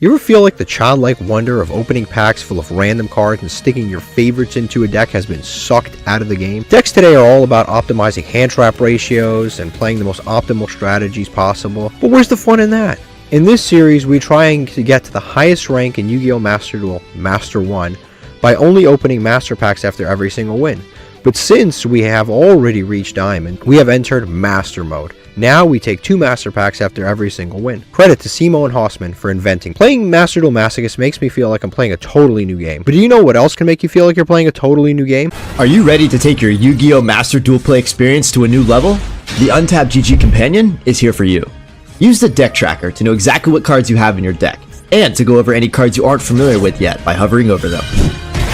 You ever feel like the childlike wonder of opening packs full of random cards and sticking your favorites into a deck has been sucked out of the game? Decks today are all about optimizing hand trap ratios and playing the most optimal strategies possible, but where's the fun in that? In this series, we're trying to get to the highest rank in Yu-Gi-Oh! Master Duel, Master 1, by only opening Master Packs after every single win. But since we have already reached Diamond, we have entered Master Mode. Now we take 2 Master Packs after every single win. Credit to Cimo and Hausman for inventing. Playing Master Duel Masochist makes me feel like I'm playing a totally new game. But do you know what else can make you feel like you're playing a totally new game? Are you ready to take your Yu-Gi-Oh! Master Duel Play experience to a new level? The Untapped GG Companion is here for you. Use the deck tracker to know exactly what cards you have in your deck, and to go over any cards you aren't familiar with yet by hovering over them.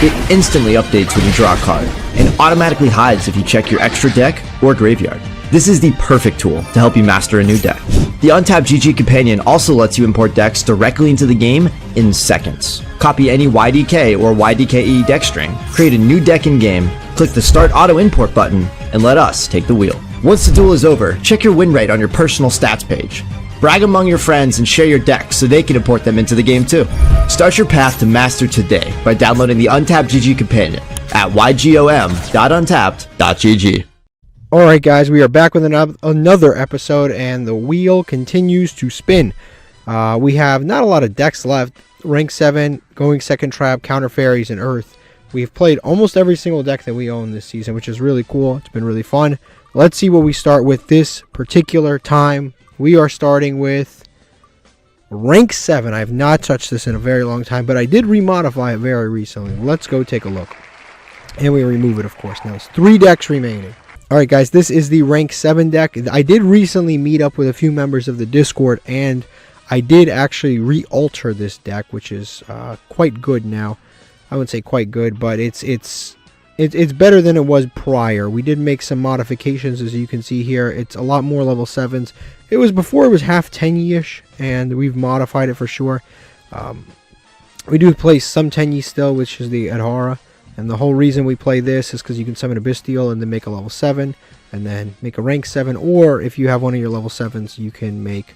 It instantly updates when you draw a card, and automatically hides if you check your extra deck or graveyard. This is the perfect tool to help you master a new deck. The Untapped GG Companion also lets you import decks directly into the game in seconds. Copy any YDK or YDKE deck string, create a new deck in-game, click the Start Auto Import button, and let us take the wheel. Once the duel is over, check your win rate on your personal stats page. Brag among your friends and share your decks so they can import them into the game too. Start your path to master today by downloading the Untapped GG Companion at ygom.untapped.gg. Alright guys, we are back with another episode, and the wheel continues to spin. We have not a lot of decks left. Rank 7, Going Second Trap, Counter Fairies, and Earth. We've played almost every single deck that we own this season, which is really cool. It's been really fun. Let's see what we start with this particular time. We are starting with Rank 7. I have not touched this in a very long time, but I did remodify it very recently. Let's go take a look. And we remove it, of course. Now, there's 3 decks remaining. Alright guys, this is the Rank 7 deck. I did recently meet up with a few members of the Discord, and I did actually re-alter this deck, which is quite good now. I wouldn't say quite good, but it's better than it was prior. We did make some modifications, as you can see here. It's a lot more level 7s. It was before it was half 10-ish, and we've modified it for sure. We do play some 10-y still, which is the Adhara. And the whole reason we play this is because you can summon a Bestial and then make a level 7, and then make a rank 7. Or if you have one of your level 7s, you can make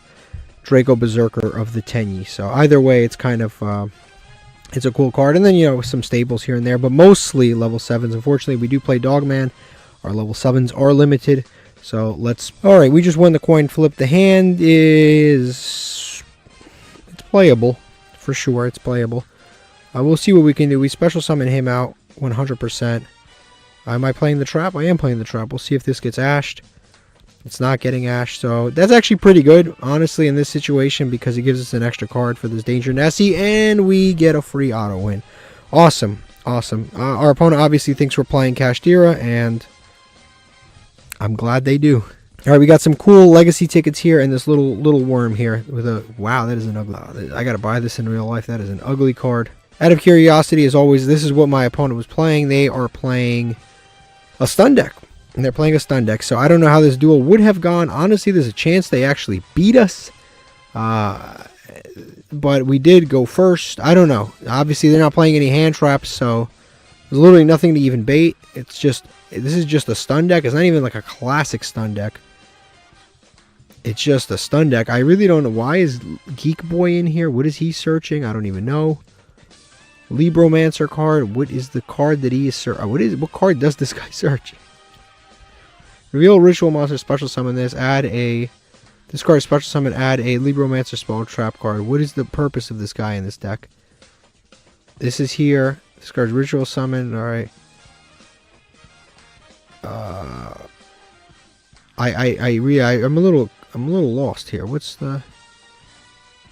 Draco Berserker of the 10-y. So either way, it's kind of it's a cool card. And then, you know, some staples here and there, but mostly level 7s. Unfortunately, we do play Dogman. Our level 7s are limited. So let's... Alright, we just won the coin flip. The hand is... It's playable. For sure, it's playable. We'll see what we can do. We special summon him out 100%. Am I playing the trap? I am playing the trap. We'll see if this gets ashed. It's not getting ashed, so that's actually pretty good, honestly, in this situation, because it gives us an extra card for this Danger Nessie, and we get a free auto win. Awesome. Awesome. Our opponent obviously thinks we're playing Kashtira, and I'm glad they do. Alright, we got some cool legacy tickets here, and this little worm here with a... Wow, that is an ugly... I gotta buy this in real life. That is an ugly card. Out of curiosity, as always, this is what my opponent was playing. They are playing a stun deck. And they're playing a stun deck. So I don't know how this duel would have gone. Honestly, there's a chance they actually beat us. But we did go first. I don't know. Obviously, they're not playing any hand traps, so there's literally nothing to even bait. It's just... This is just a stun deck. It's not even like a classic stun deck. It's just a stun deck. I really don't know. Why is Geek Boy in here? What is he searching? I don't even know. Libromancer card. What is the card that he is searching? What card does this guy search? Reveal Ritual Monster, special summon this. Add a... Discard special summon, add a Libromancer spell trap card. What is the purpose of this guy in this deck? This is here. Discard Ritual Summon. Alright. I'm a little lost here. What's the...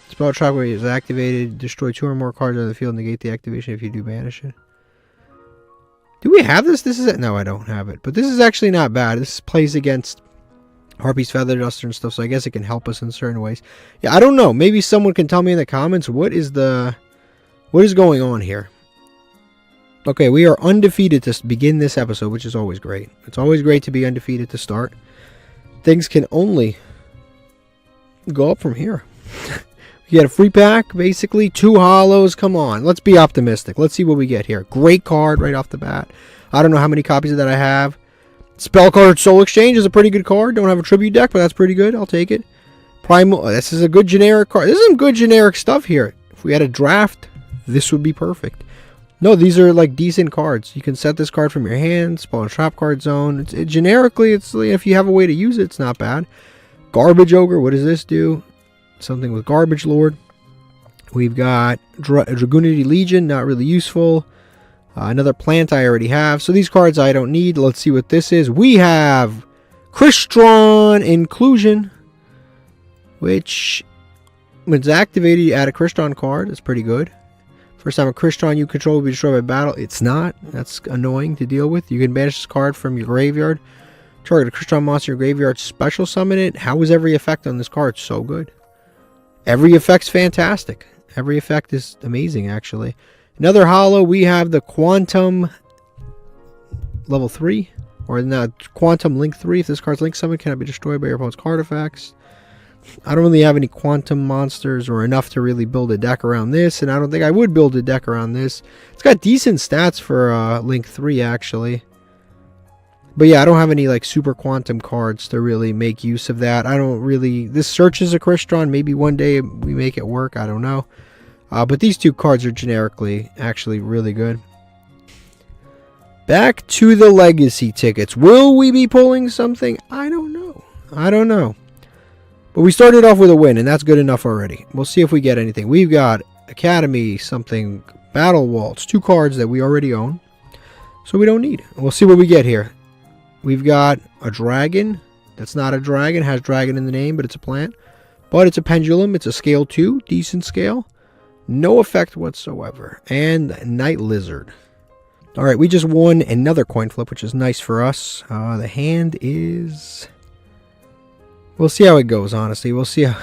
Spell trap where is activated. Destroy 2 or more cards on the field. Negate the activation if you do banish it. Do we have this? This is it. No, I don't have it. But this is actually not bad. This plays against Harpy's Feather Duster and stuff, so I guess it can help us in certain ways. Yeah, I don't know. Maybe someone can tell me in the comments what is going on here. Okay, we are undefeated to begin this episode, which is always great. It's always great to be undefeated to start. Things can only go up from here. You get a free pack, basically. 2 hollows. Come on. Let's be optimistic. Let's see what we get here. Great card right off the bat. I don't know how many copies of that I have. Spell card Soul Exchange is a pretty good card. Don't have a tribute deck, but that's pretty good. I'll take it. Primal. This is a good generic card. This is some good generic stuff here. If we had a draft, this would be perfect. No, these are like decent cards. You can set this card from your hand, spawn a trap card zone. Generically, it's if you have a way to use it, it's not bad. Garbage Ogre, what does this do? Something with Garbage Lord. We've got Dragoonity Legion, not really useful. Another plant I already have. So these cards I don't need. Let's see what this is. We have Crystron Inclusion, which, when it's activated, you add a Crystron card. That's pretty good. First time a Crystron you control will be destroyed by battle. It's not. That's annoying to deal with. You can banish this card from your graveyard. Target a Crystron monster in your graveyard. Special summon it. How is every effect on this card so good? Every effect's fantastic. Every effect is amazing, actually. Another holo, we have the Quantum level 3. Or not, Quantum Link 3. If this card's Link Summon, cannot be destroyed by your opponent's card effects. I don't really have any Quantum monsters or enough to really build a deck around this. And I don't think I would build a deck around this. It's got decent stats for Link 3, actually. But yeah, I don't have any like super Quantum cards to really make use of that. I don't really... This searches a Crystron. Maybe one day we make it work. I don't know. But these two cards are generically actually really good. Back to the Legacy tickets. Will we be pulling something? I don't know. I don't know. But we started off with a win, and that's good enough already. We'll see if we get anything. We've got Academy, something, Battle Waltz, 2 cards that we already own. So we don't need. We'll see what we get here. We've got a dragon. That's not a dragon. It has dragon in the name, but it's a plant. But it's a pendulum. It's a scale 2. Decent scale. No effect whatsoever. And Night Lizard. Alright, we just won another coin flip, which is nice for us. The hand is... We'll see how it goes, honestly. We'll see how...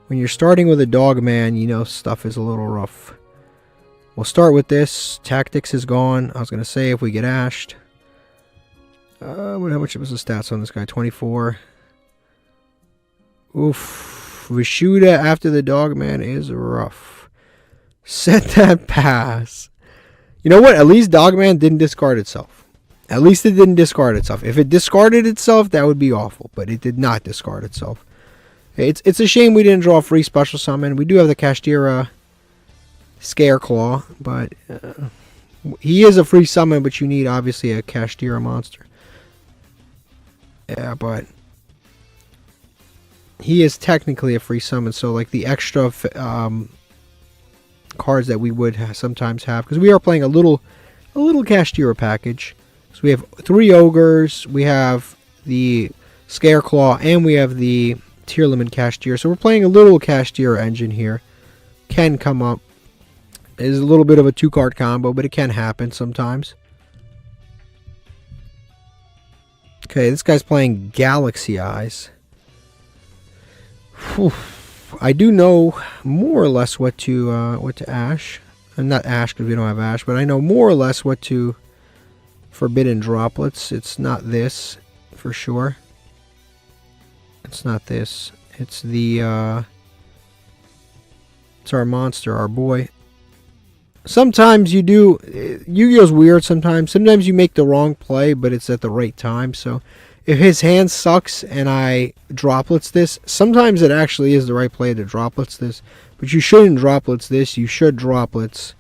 When you're starting with a dog man, you know stuff is a little rough. We'll start with this. Tactics is gone. I was going to say if we get ashed. How much was the stats on this guy? 24. Oof. Vishuda after the dog man is rough. Set that pass. You know what? At least Dogman didn't discard itself. At least it didn't discard itself. If it discarded itself, that would be awful. But it did not discard itself. It's a shame we didn't draw a free special summon. We do have the Kashtira Scareclaw. But he is a free summon, but you need obviously a Kashtira monster. Yeah, but he is technically a free summon. So like the extra... cards that we would sometimes have, because we are playing a little Kashtira package. So we have 3 ogres, we have the Scareclaw, and we have the Tearlaman Kashtira. So we're playing a little Kashtira engine here. Can come up. It is a little bit of a 2-card combo, but it can happen sometimes. Okay, this guy's playing Galaxy Eyes. Whew. I do know more or less what to ash. Not ash because we don't have ash, but I know more or less what to Forbidden Droplets. It's not this for sure. It's not this. It's the it's our monster, our boy. Sometimes you do... Yu-Gi-Oh's weird sometimes. Sometimes you make the wrong play, but it's at the right time. So if his hand sucks and I droplets this, sometimes it actually is the right play to droplets this. But you shouldn't droplets this. You should droplets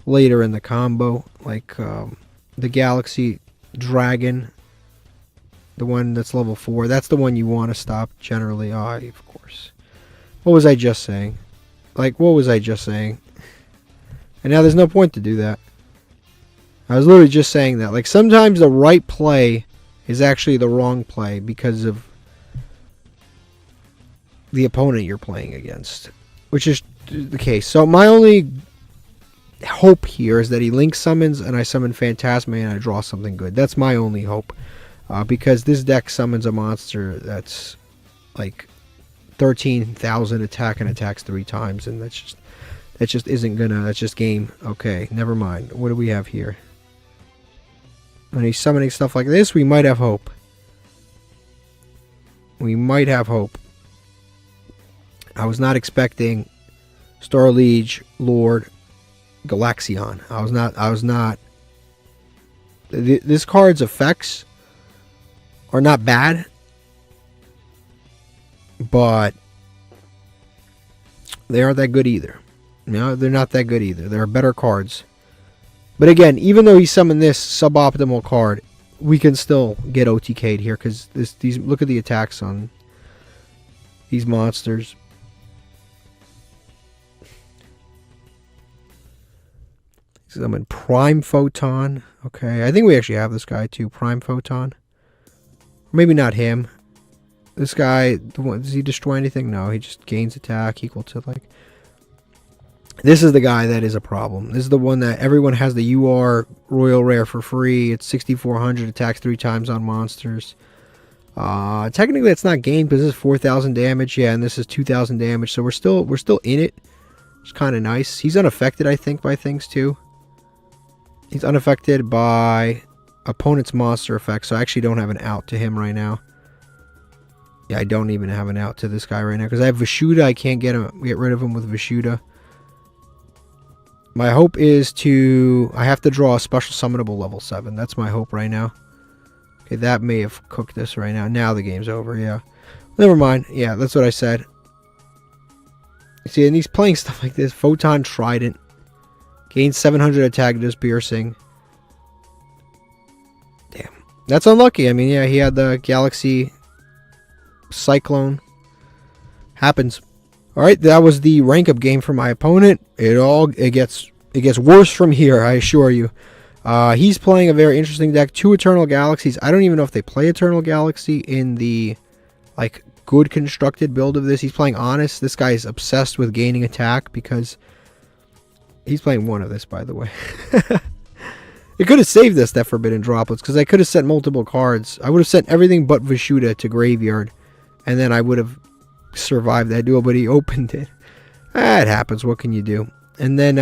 later in the combo. Like the Galaxy Dragon. The one that's level 4. That's the one you want to stop generally. Of course. What was I just saying? Like, what was I just saying? And now there's no point to do that. I was literally just saying that. Like, sometimes the right play is actually the wrong play because of the opponent you're playing against. Which is the case. So my only hope here is that he link summons and I summon Phantasma and I draw something good. That's my only hope. Because this deck summons a monster that's like 13,000 attack and attacks 3 times. And that just isn't gonna... That's just game. Okay, never mind. What do we have here? When he's summoning stuff like this, we might have hope. We might have hope. I was not expecting Star Liege, Lord, Galaxion. I was not... This card's effects are not bad, but they aren't that good either. No, they're not that good either. There are better cards. But again, even though he summoned this suboptimal card, we can still get OTK'd here because these look at the attacks on these monsters. Summon Prime Photon. Okay, I think we actually have this guy too. Prime Photon. Maybe not him. This guy, does he destroy anything? No, he just gains attack equal to like... This is the guy that is a problem. This is the one that everyone has the UR Royal Rare for free. It's 6,400, attacks 3 times on monsters. Technically it's not gained because this is 4,000 damage. Yeah, and this is 2,000 damage. So we're still in it. It's kind of nice. He's unaffected, I think, by things too. He's unaffected by opponent's monster effects. So I actually don't have an out to him right now. Yeah, I don't even have an out to this guy right now because I have Vishuda. I can't get rid of him with Vishuda. My hope is I have to draw a special summonable level 7. That's my hope right now. Okay, that may have cooked this right now. Now the game's over, yeah. Never mind. Yeah, that's what I said. See, and he's playing stuff like this. Photon Trident. Gains 700 attack, does piercing. Damn. That's unlucky. I mean, yeah, he had the Galaxy Cyclone. Happens. Alright, that was the rank up game for my opponent. It gets worse from here, I assure you. He's playing a very interesting deck. 2 Eternal Galaxies. I don't even know if they play Eternal Galaxy in the like good constructed build of this. He's playing Honest. This guy is obsessed with gaining attack because he's playing one of this, by the way. It could have saved us, that Forbidden Droplets, because I could have sent multiple cards. I would have sent everything but Vishuda to graveyard, and then I would have survived that duel, but he opened it. It happens. What can you do? And then,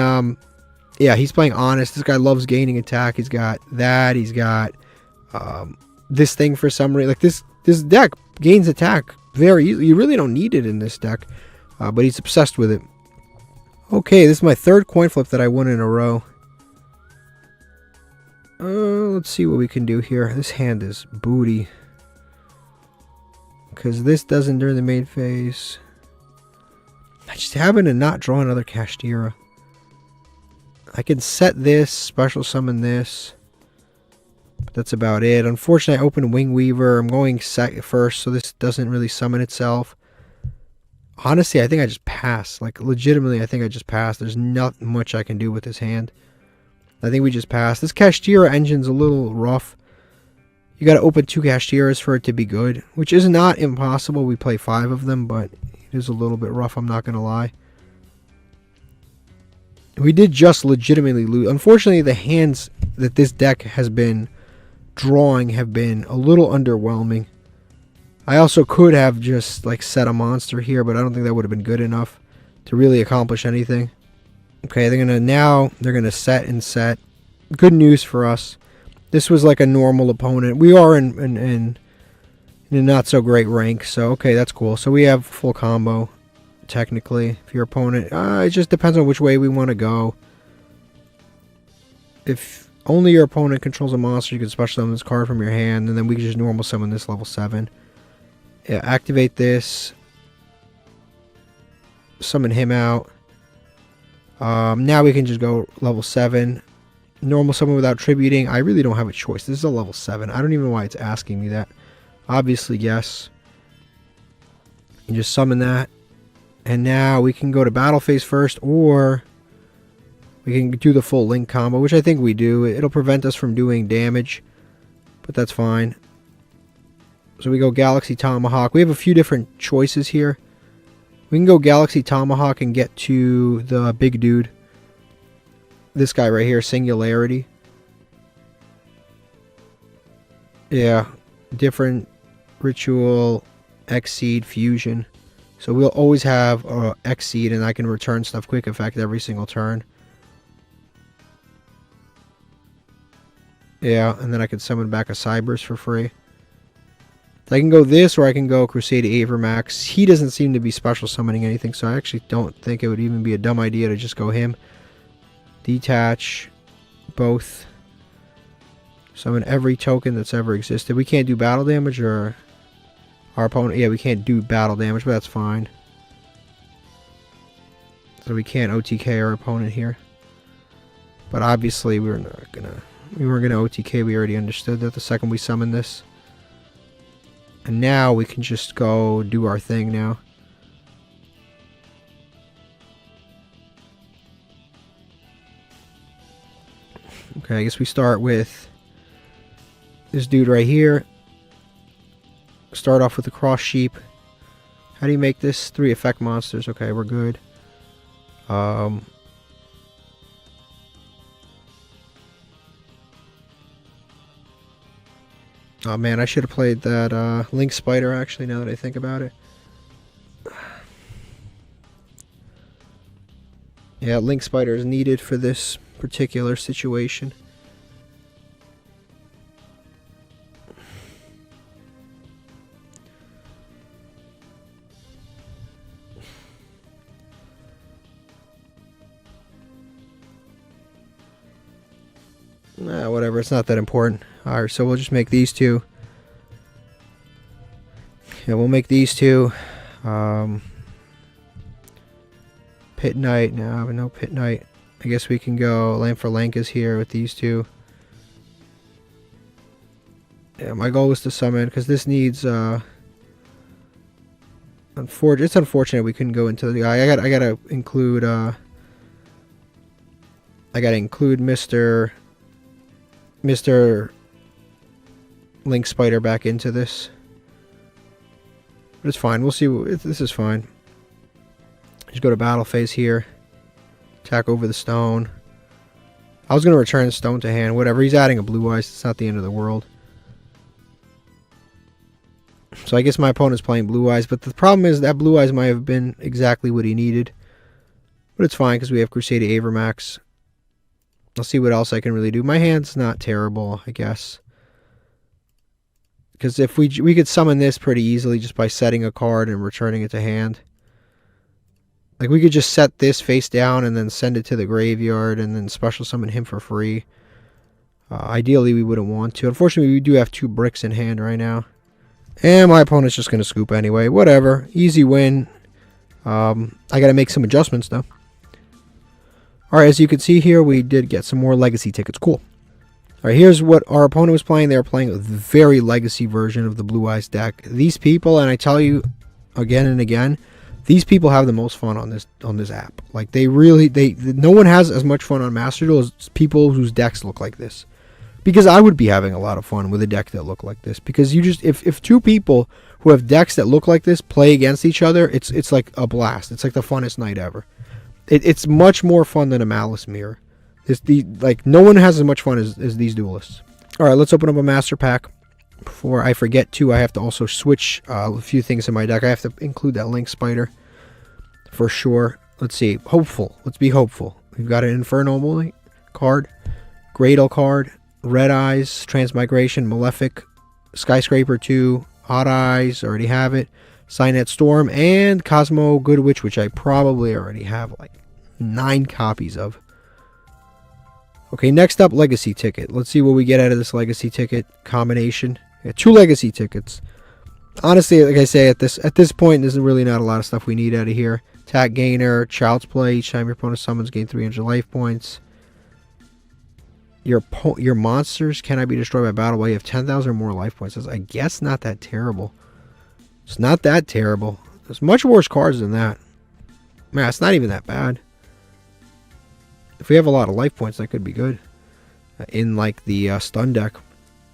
yeah, he's playing Honest. This guy loves gaining attack. He's got that. He's got this thing for some reason. Like this deck gains attack very easily. You really don't need it in this deck, but he's obsessed with it. Okay, this is my 3rd coin flip that I won in a row. Let's see what we can do here. This hand is booty. Because this doesn't during the main phase. I just happen to not draw another Kashtira. I can set this, special summon this. But that's about it. Unfortunately, I opened Wing Weaver. I'm going first, so this doesn't really summon itself. Honestly, I think I just pass. Like, legitimately, I think I just pass. There's not much I can do with this hand. I think we just pass. This Kashtira engine's a little rough. You got to open 2 Kashtiras for it to be good, which is not impossible. We play 5 of them, but it is a little bit rough, I'm not going to lie. We did just legitimately lose. Unfortunately, the hands that this deck has been drawing have been a little underwhelming. I also could have just like set a monster here, but I don't think that would have been good enough to really accomplish anything. Okay, they're gonna set and set. Good news for us. This was like a normal opponent. We are in a not so great rank, so okay, that's cool. So we have full combo, technically. If your opponent, it just depends on which way we want to go. If only your opponent controls a monster, you can special summon this card from your hand, and then we can just normal summon this level 7. Yeah, activate this. Summon him out. Now we can just go level 7. Normal summon without tributing. I really don't have a choice. This is a level 7. I don't even know why it's asking me that. Obviously, yes. You just summon that. And now we can go to battle phase first, or we can do the full link combo, which I think we do. It'll prevent us from doing damage, but that's fine. So we go Galaxy Tomahawk. We have a few different choices here. We can go Galaxy Tomahawk and get to the big dude. This guy right here, Singularity. Yeah, different ritual, X-Seed, Fusion. So we'll always have X-Seed, and I can return stuff quick effect every single turn. Yeah, and then I can summon back a Cybers for free. So I can go this, or I can go Crusade Avermax. He doesn't seem to be special summoning anything, so I actually don't think it would even be a dumb idea to just go him. Detach both. Summon every token that's ever existed. We can't do battle damage, or our opponent... Yeah, we can't do battle damage, but that's fine. So we can't OTK our opponent here. But obviously we weren't gonna OTK. We already understood that the second we summon this. And now we can just go do our thing now. Okay, I guess we start with this dude right here. Start off with the cross sheep. How do you make this? 3 effect monsters. Okay, we're good. Oh man, I should have played that Link Spider actually, now that I think about it. Yeah, Link Spider is needed for this particular situation. Nah, whatever, it's not that important. Alright, so we'll just make these two. Yeah, we'll make these two. Pit Knight, no Pit Knight. I guess we can go Lamp for Lankas here with these two. Yeah, my goal was to summon, because this needs, it's unfortunate we couldn't go into the I gotta include Mr. Link Spider back into this. But it's fine. We'll see. This is fine. Just go to battle phase here. Attack over the stone. I was going to return the stone to hand. Whatever. He's adding a blue eyes. It's not the end of the world. So I guess my opponent's playing blue eyes. But the problem is that blue eyes might have been exactly what he needed. But it's fine because we have Crusader Avermax. I'll see what else I can really do. My hand's not terrible, I guess. Because if we could summon this pretty easily just by setting a card and returning it to hand. Like we could just set this face down and then send it to the graveyard and then special summon him for free. Ideally, we wouldn't want to. Unfortunately, we do have 2 bricks in hand right now. And my opponent's just going to scoop anyway. Whatever. Easy win. I got to make some adjustments, though. Alright, as you can see here, we did get some more legacy tickets. Cool. Alright, here's what our opponent was playing. They were playing a very legacy version of the Blue Eyes deck. These people, and I tell you again and again, these people have the most fun on this app. Like, no one has as much fun on Master Duel as people whose decks look like this. Because I would be having a lot of fun with a deck that looked like this. Because you just, if 2 people who have decks that look like this play against each other, it's like a blast. It's like the funnest night ever. It's much more fun than a Malice Mirror. No one has as much fun as these duelists. Alright, let's open up a master pack. Before I forget to, I have to also switch a few things in my deck. I have to include that Link Spider. For sure. Let's see. Hopeful. Let's be hopeful. We've got an Inferno card. Gradle card. Red Eyes. Transmigration. Malefic. Skyscraper 2. Hot Eyes. Already have it. Signet Storm. And Cosmo Good Witch, which I probably already have like 9 copies of. Okay, next up, Legacy Ticket. Let's see what we get out of this Legacy Ticket combination. Yeah, 2 Legacy Tickets. Honestly, like I say, at this point, there's really not a lot of stuff we need out of here. Attack Gainer, Child's Play. Each time your opponent summons, gain 300 life points. Your monsters cannot be destroyed by battle while you have 10,000 or more life points. That's, I guess, not that terrible. It's not that terrible. There's much worse cards than that. Man, it's not even that bad. If we have a lot of life points, that could be good. In like the stun deck.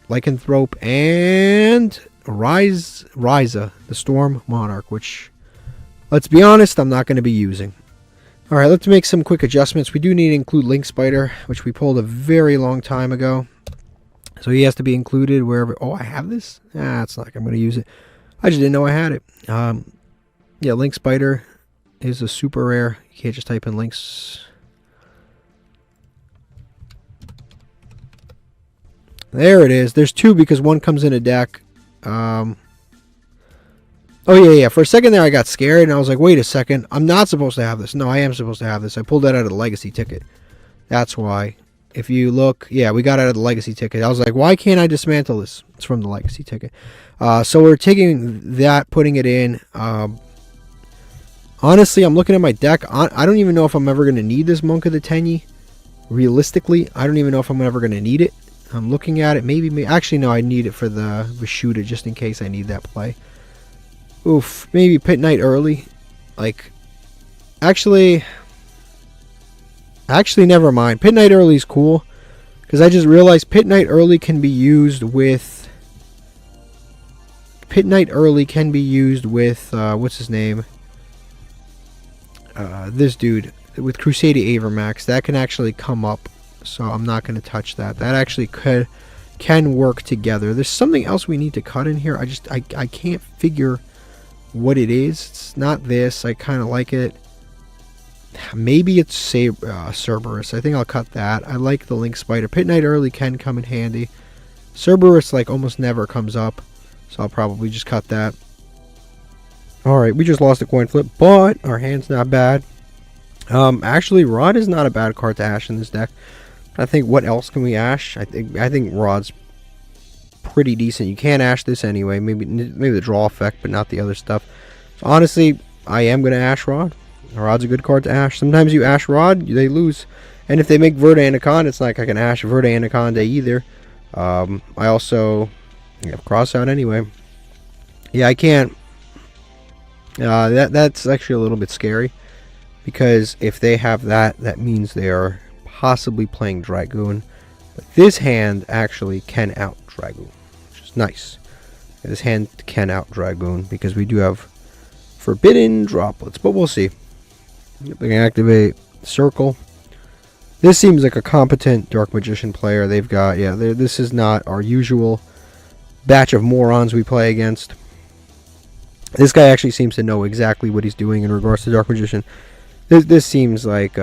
Lycanthrope and Ryza, the Storm Monarch, which, let's be honest, I'm not going to be using. Alright, let's make some quick adjustments. We do need to include Link Spider, which we pulled a very long time ago. So he has to be included wherever... Oh, I have this? Ah, it's not like I'm going to use it. I just didn't know I had it. Yeah, Link Spider is a super rare. You can't just type in links... There it is. There's 2 because 1 comes in a deck. Oh, yeah. For a second there, I got scared, and I was like, wait a second. I'm not supposed to have this. No, I am supposed to have this. I pulled that out of the Legacy Ticket. That's why. If you look, yeah, we got out of the Legacy Ticket. I was like, why can't I dismantle this? It's from the Legacy Ticket. So we're taking that, putting it in on Honestly, I'm looking at my deck. I don't even know if I'm ever going to need this Monk of the Tenyi. Realistically, I don't even know if I'm ever going to need it. I'm looking at it. Maybe. Actually, no, I need it for the Vishuda just in case I need that play. Oof. Maybe Pit Knight early. Like, actually, never mind. Pit Knight early is cool. Because I just realized Pit Knight early can be used with... what's his name? This dude. With Crusader Avermax. That can actually come up. So I'm not going to touch that. That actually can work together. There's something else we need to cut in here. I can't figure what it is. It's not this. I kind of like it. Maybe it's Cerberus. I think I'll cut that. I like the Link Spider. Pit Knight early can come in handy. Cerberus like almost never comes up. So I'll probably just cut that. Alright, we just lost a coin flip, but our hand's not bad. Actually, Rod is not a bad card to ash in this deck. I think what else can we ash? I think Rod's pretty decent. You can't ash this anyway. Maybe the draw effect, but not the other stuff. So honestly, I am going to ash Rod. Rod's a good card to ash. Sometimes you ash Rod, they lose. And if they make Verde Anaconda, it's like I can ash Verde Anaconda either. I also have cross out anyway. Yeah, I can't. That's actually a little bit scary. Because if they have that, that means they are possibly playing Dragoon. But this hand actually can out Dragoon, which is nice. This hand can out Dragoon because we do have Forbidden Droplets, but we'll see. They can activate Circle. This seems like a competent Dark Magician player. They've got, yeah, this is not our usual batch of morons we play against. This guy actually seems to know exactly what he's doing in regards to Dark Magician. This seems like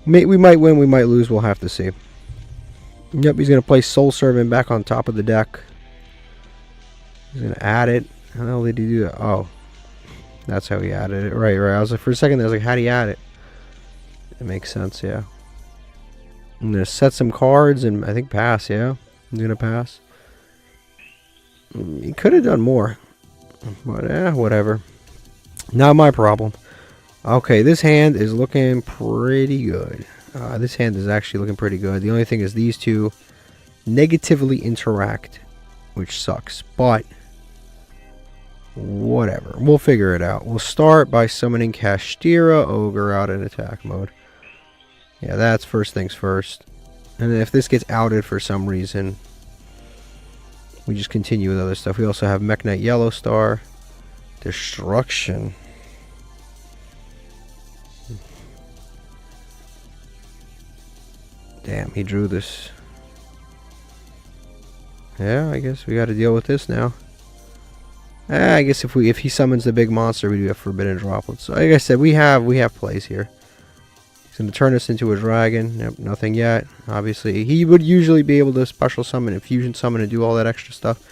we might win, we might lose. We'll have to see. Yep, he's going to play Soul Servant back on top of the deck. He's going to add it. How the hell did he do that? Oh, that's how he added it. Right. I was like, for a second, I was like, how do you add it? It makes sense, yeah. I'm going to set some cards and I think pass, yeah. I'm going to pass. He could have done more. But, whatever. Not my problem. Okay, this hand is looking pretty good. This hand is actually looking pretty good. The only thing is these two negatively interact, which sucks. But, whatever. We'll figure it out. We'll start by summoning Kashtira Ogre out in attack mode. Yeah, that's first things first. And then if this gets outed for some reason, we just continue with other stuff. We also have Mech Knight Yellow Star. Destruction. Damn, he drew this. Yeah, I guess we got to deal with this now. I guess if he summons the big monster, we do have Forbidden Droplets. So like I said, we have plays here. He's going to turn us into a dragon. Nope, nothing yet. Obviously, he would usually be able to special summon and fusion summon and do all that extra stuff.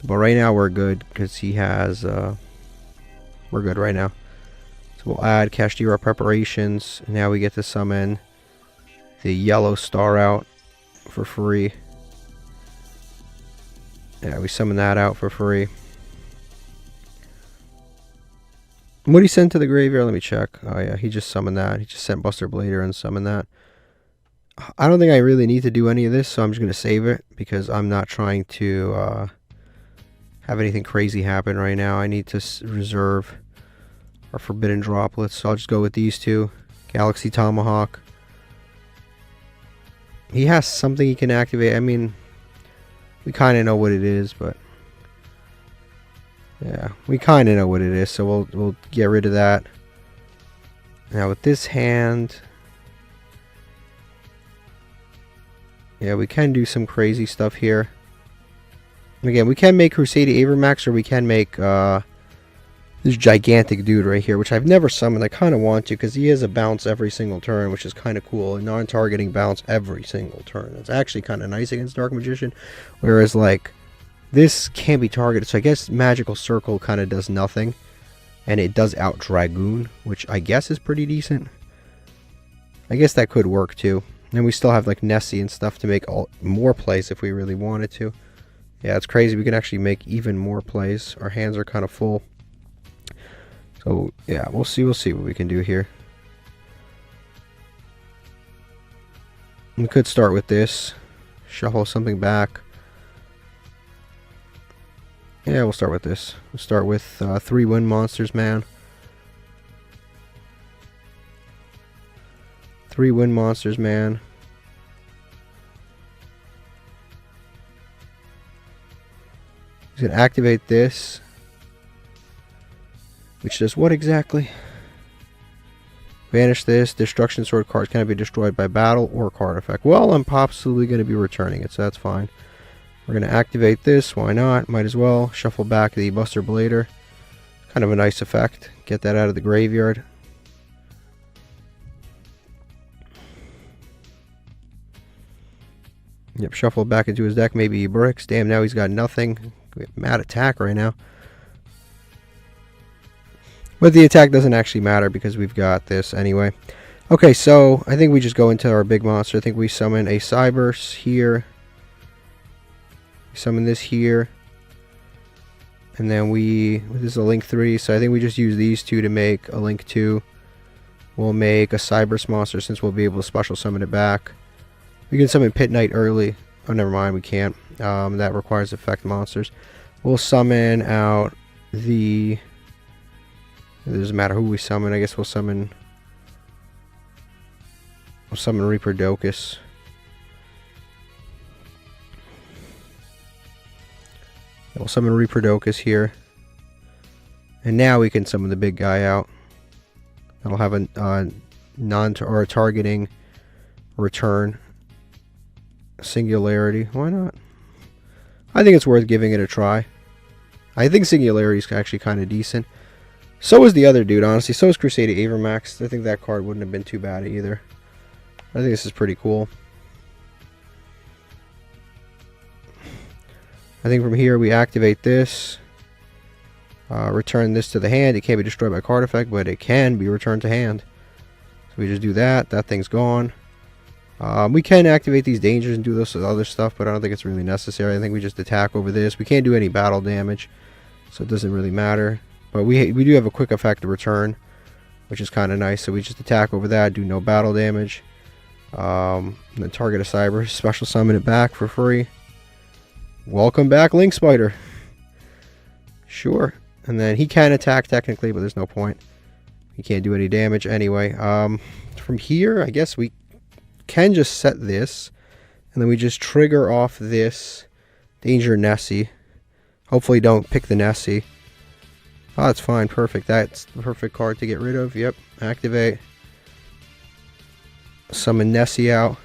But right now we're good because he has. We're good right now. So we'll add Kashtira Preparations. And now we get to summon the Yellow Star out for free. Yeah, we summon that out for free. What did he send to the graveyard? Let me check. Oh yeah, he just summoned that. He just sent Buster Blader and summoned that. I don't think I really need to do any of this, so I'm just going to save it because I'm not trying to have anything crazy happen right now. I need to reserve our Forbidden Droplets, so I'll just go with these two. Galaxy Tomahawk. He has something he can activate. I mean, we kind of know what it is, but yeah, we kind of know what it is, so we'll get rid of that. Now with this hand, yeah, we can do some crazy stuff here. Again, we can make Crusader Avermax, or we can make this gigantic dude right here, which I've never summoned. I kind of want to, because he has a bounce every single turn, which is kind of cool. A non-targeting bounce every single turn. It's actually kind of nice against Dark Magician. Whereas, like, this can't be targeted. So I guess Magical Circle kind of does nothing. And it does out Dragoon, which I guess is pretty decent. I guess that could work, too. And we still have, like, Nessie and stuff to make more plays if we really wanted to. Yeah, it's crazy. We can actually make even more plays. Our hands are kind of full. So yeah, we'll see what we can do here. We could start with this, shuffle something back. Yeah, we'll start with this. We'll start with 3 wind monsters, man. 3 wind monsters, man. He's gonna activate this, which does what exactly? Banish this. Destruction sword cards cannot be destroyed by battle or card effect. Well, I'm possibly going to be returning it, so that's fine. We're going to activate this. Why not? Might as well. Shuffle back the Buster Blader. Kind of a nice effect. Get that out of the graveyard. Yep, shuffle back into his deck. Maybe he bricks. Damn, now he's got nothing. Mad attack right now. But the attack doesn't actually matter because we've got this anyway. Okay, so I think we just go into our big monster. I think we summon a Cyberse here. We summon this here. And then this is a Link 3, so I think we just use these two to make a Link 2. We'll make a Cyberse monster since we'll be able to special summon it back. We can summon Pit Knight early. Oh, never mind, we can't. That requires effect monsters. We'll summon out the... It doesn't matter who we summon. I guess we'll summon Reaper Docus. We'll summon Reaper Docus here. And now we can summon the big guy out. That'll have a targeting return. Singularity. Why not? I think it's worth giving it a try. I think Singularity is actually kind of decent. So is the other dude, honestly. So is Crusader Avermax. I think that card wouldn't have been too bad either. I think this is pretty cool. I think from here we activate this. Return this to the hand. It can't be destroyed by card effect, but it can be returned to hand. So we just do that. That thing's gone. We can activate these dangers and do this other stuff, but I don't think it's really necessary. I think we just attack over this. We can't do any battle damage, so it doesn't really matter. But we do have a quick effect to return, which is kind of nice. So we just attack over that, do no battle damage. And then target a Cyber, special summon it back for free. Welcome back, Link Spider. Sure. And then he can attack technically, but there's no point. He can't do any damage anyway. From here, I guess we can just set this. And then we just trigger off this Danger Nessie. Hopefully don't pick the Nessie. Oh, that's fine. Perfect. That's the perfect card to get rid of. Yep. Activate. Summon Nessie out.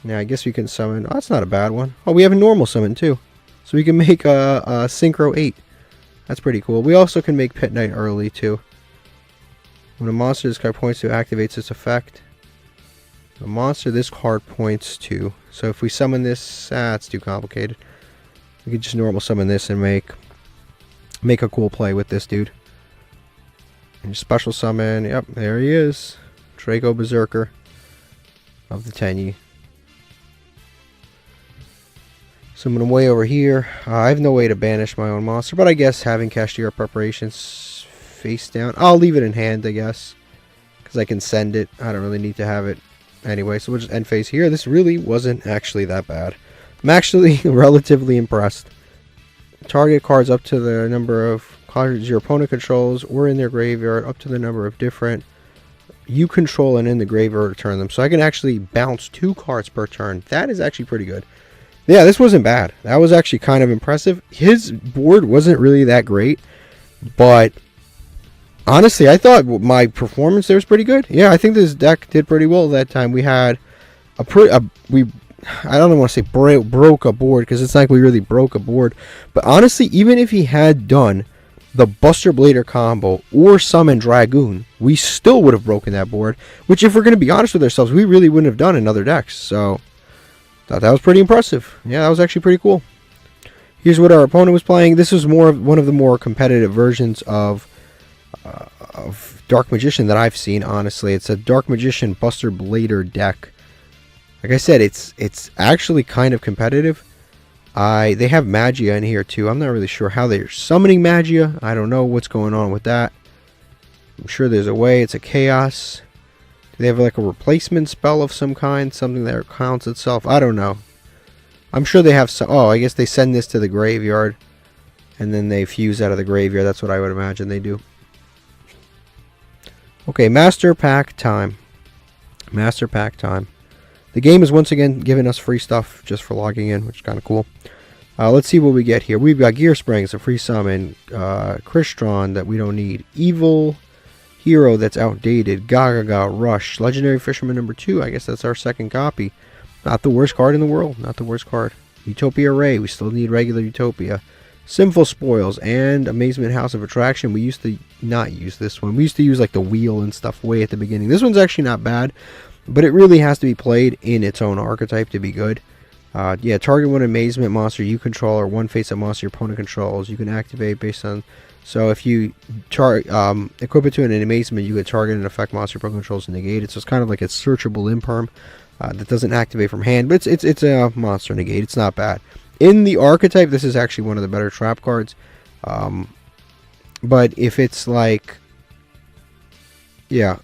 Now, I guess we can summon... Oh, that's not a bad one. Oh, we have a normal summon, too. So we can make a Synchro 8. That's pretty cool. We also can make Pit Knight early, too. When a monster this card points to activates its effect. The monster this card points to. So if we summon this... it's too complicated. We could just normal summon this and make a cool play with this dude. And special summon. Yep, there he is. Draco Berserker of the Tenyi. Summon him way over here. I have no way to banish my own monster, but I guess having Cashier preparations face down. I'll leave it in hand, I guess, because I can send it. I don't really need to have it anyway, so we'll just end phase here. This really wasn't actually that bad. I'm actually relatively impressed. Target cards up to the number of cards your opponent controls or in their graveyard, up to the number of different you control and in the graveyard return them. So I can actually bounce 2 cards per turn. That is actually pretty good. Yeah, this wasn't bad. That was actually kind of impressive. His board wasn't really that great, but honestly, I thought my performance there was pretty good. Yeah, I think this deck did pretty well that time. We had I don't want to say broke a board, because it's not like we really broke a board. But honestly, even if he had done the Buster Blader combo or Summon Dragoon, we still would have broken that board. Which, if we're going to be honest with ourselves, we really wouldn't have done in other decks. So, thought that was pretty impressive. Yeah, that was actually pretty cool. Here's what our opponent was playing. This was one of the more competitive versions of Dark Magician that I've seen, honestly. It's a Dark Magician Buster Blader deck. Like I said, it's actually kind of competitive. They have Magia in here too. I'm not really sure how they're summoning Magia. I don't know what's going on with that. I'm sure there's a way. It's a chaos. Do they have like a replacement spell of some kind? Something that counts itself? I don't know. I'm sure they have some. Oh, I guess they send this to the graveyard. And then they fuse out of the graveyard. That's what I would imagine they do. Okay, Master Pack time. Master Pack time. The game is once again giving us free stuff just for logging in, which is kind of cool. Let's see what we get here. We've got Gear Springs, a free summon. Crystron that we don't need. Evil Hero that's outdated. Gagaga Rush. Legendary Fisherman number 2. I guess that's our second copy. Not the worst card in the world. Not the worst card. Utopia Ray. We still need regular Utopia. Sinful Spoils and Amazement House of Attraction. We used to not use this one. We used to use like the wheel and stuff way at the beginning. This one's actually not bad, but it really has to be played in its own archetype to be good. Yeah, target one amazement monster you control or one face-up monster your opponent controls. You can activate based on... So if you equip it to an amazement, you can target an effect monster your opponent controls and negate it. So it's kind of like a searchable imperm that doesn't activate from hand, but it's a monster negate. It's not bad. In the archetype, this is actually one of the better trap cards. But if it's like... Yeah,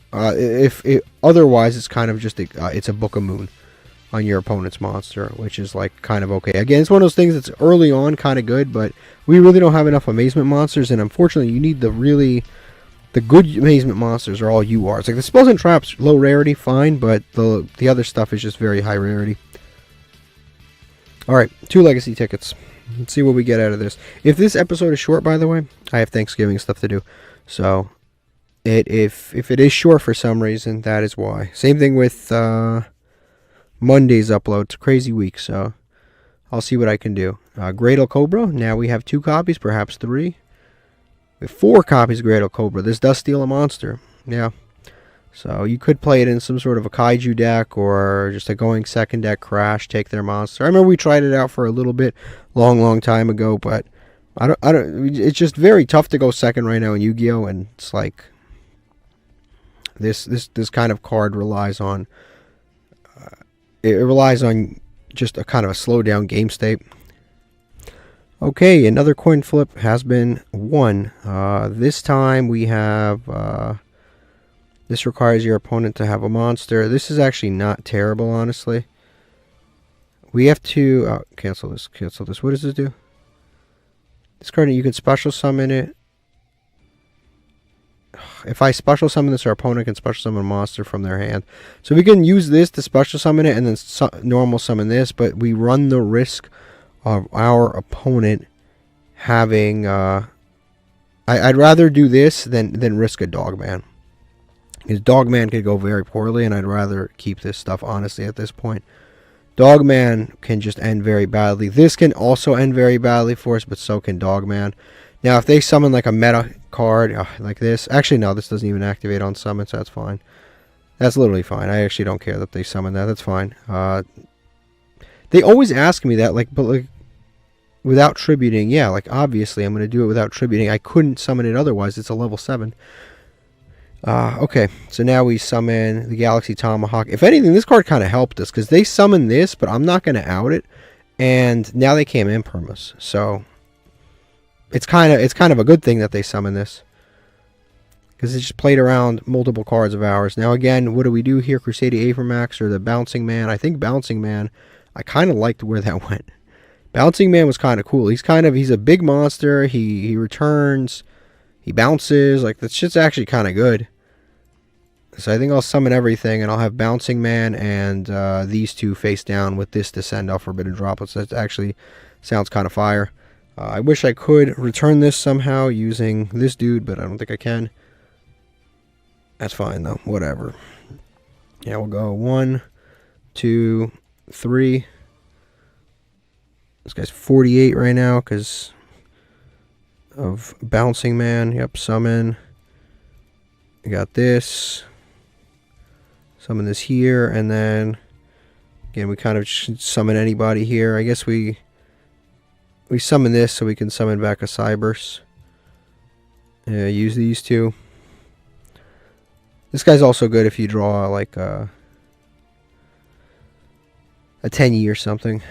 otherwise it's kind of just it's a Book of Moon on your opponent's monster, which is like kind of okay. Again, it's one of those things that's early on kind of good, but we really don't have enough amazement monsters, and unfortunately you need the good amazement monsters are all URs. Like the spells and traps, low rarity, fine, but the other stuff is just very high rarity. Alright, 2 legacy tickets. Let's see what we get out of this. If this episode is short, by the way, I have Thanksgiving stuff to do, so... If it is short for some reason, that is why. Same thing with Monday's upload. It's a crazy week, so I'll see what I can do. Gradle Cobra. Now we have 2 copies, perhaps 3. We have 4 copies of Gradle Cobra. This does steal a monster. Yeah. So you could play it in some sort of a kaiju deck or just a going second deck crash, take their monster. I remember we tried it out for a little bit, long time ago, but I don't. It's just very tough to go second right now in Yu-Gi-Oh, and it's like. This kind of card relies on it relies on just a kind of a slow down game state. Okay, another coin flip has been won. This time we have this requires your opponent to have a monster. This is actually not terrible, honestly. We have to cancel this. What does this do? This card, you can special summon it. If I special summon this, our opponent can special summon a monster from their hand. So we can use this to special summon it and then normal summon this, but we run the risk of our opponent having... I'd rather do this than risk a Dogman. Because Dogman could go very poorly, and I'd rather keep this stuff, honestly, at this point. Dogman can just end very badly. This can also end very badly for us, but so can Dogman. Now, if they summon like a meta card like this... Actually, no, this doesn't even activate on summon, so that's fine. That's literally fine. I actually don't care that they summon that. That's fine. They always ask me that, like, but like, without tributing, yeah, like, obviously I'm going to do it without tributing. I couldn't summon it otherwise. It's a level 7. Okay, so now we summon the Galaxy Tomahawk. If anything, this card kind of helped us, because they summoned this, but I'm not going to out it. And now they came in permas, so... It's kind of a good thing that they summon this, because it just played around multiple cards of ours. Now again, what do we do here? Crusader Aphromax or the Bouncing Man? I think Bouncing Man. I kind of liked where that went. Bouncing Man was kind of cool. He's a big monster. He returns. He bounces. Like, that shit's actually kind of good. So I think I'll summon everything, and I'll have Bouncing Man and these 2 face down with this to send off Forbidden Droplets. That actually sounds kind of fire. I wish I could return this somehow using this dude, but I don't think I can. That's fine, though. Whatever. Yeah, we'll go 1, 2, 3. This guy's 48 right now because of Bouncing Man. Yep, summon. We got this. Summon this here, and then... Again, we kind of should summon anybody here. I guess we summon this so we can summon back a Cyberse. Use these 2. This guy's also good if you draw like a 10E or something.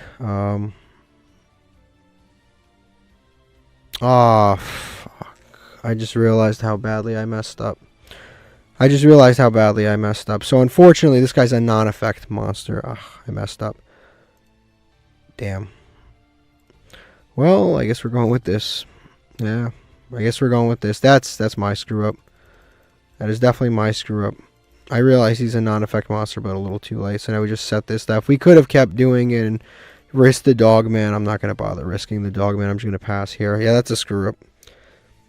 Oh, fuck. I just realized how badly I messed up. So unfortunately, this guy's a non-effect monster. Ugh, I messed up. Damn. Well, I guess we're going with this. Yeah, I guess we're going with this. That's my screw up. That is definitely my screw up. I realize he's a non-effect monster, but a little too late. So now we just set this stuff. We could have kept doing it and risked the Dogman. I'm not going to bother risking the Dogman. I'm just going to pass here. Yeah, that's a screw up.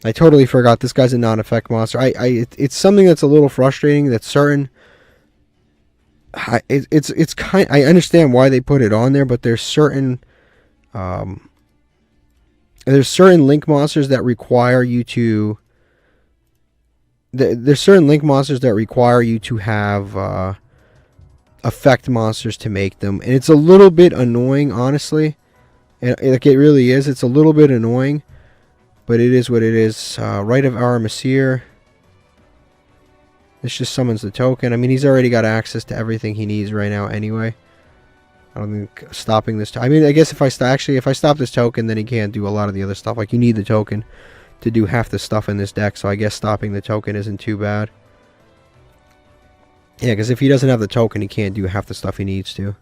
I totally forgot this guy's a non-effect monster. It's something that's a little frustrating. That's certain. It's kind. I understand why they put it on there, but there's certain link monsters that require you to. There's certain link monsters that require you to have effect monsters to make them, and it's a little bit annoying, honestly. And like it really is. It's a little bit annoying. But it is what it is. Right of Aramasir. This just summons the token. I mean, he's already got access to everything he needs right now anyway. I don't think stopping this... I mean, I guess if I stop this token, then he can't do a lot of the other stuff. Like, you need the token to do half the stuff in this deck. So I guess stopping the token isn't too bad. Yeah, because if he doesn't have the token, he can't do half the stuff he needs to.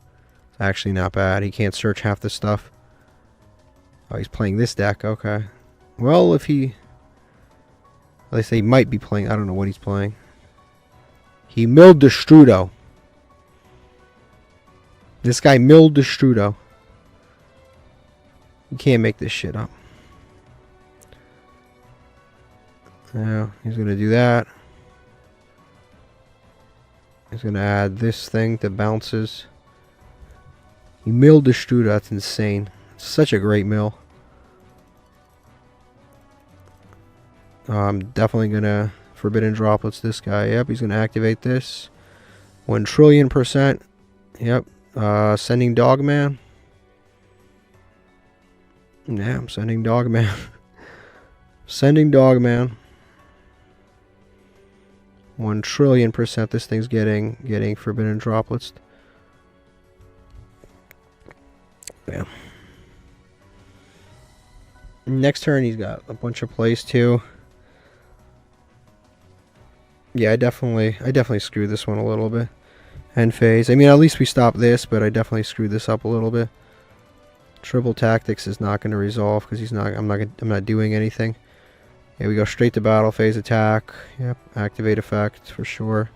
It's actually not bad. He can't search half the stuff. Oh, he's playing this deck. Okay. Well, if he... They say he might be playing... I don't know what he's playing. He milled the Strudo. This guy milled the Strudo. You can't make this shit up. Yeah, he's going to do that. He's going to add this thing that bounces. He milled the Strudo. That's insane. It's such a great mill. I'm definitely going to Forbidden Droplets this guy. Yep, he's going to activate this. 1,000,000,000%. Yep. Sending Dogman. Yeah, I'm sending Dogman. Sending Dogman. 1,000,000,000,000% this thing's getting Forbidden Droplets. Yeah. Next turn he's got a bunch of plays too. Yeah, I definitely screwed this one a little bit. End phase. I mean, at least we stopped this, but I definitely screwed this up a little bit. Triple Tactics is not going to resolve because he's not. I'm not doing anything. Yeah, we go straight to battle phase attack. Yep, activate effect for sure.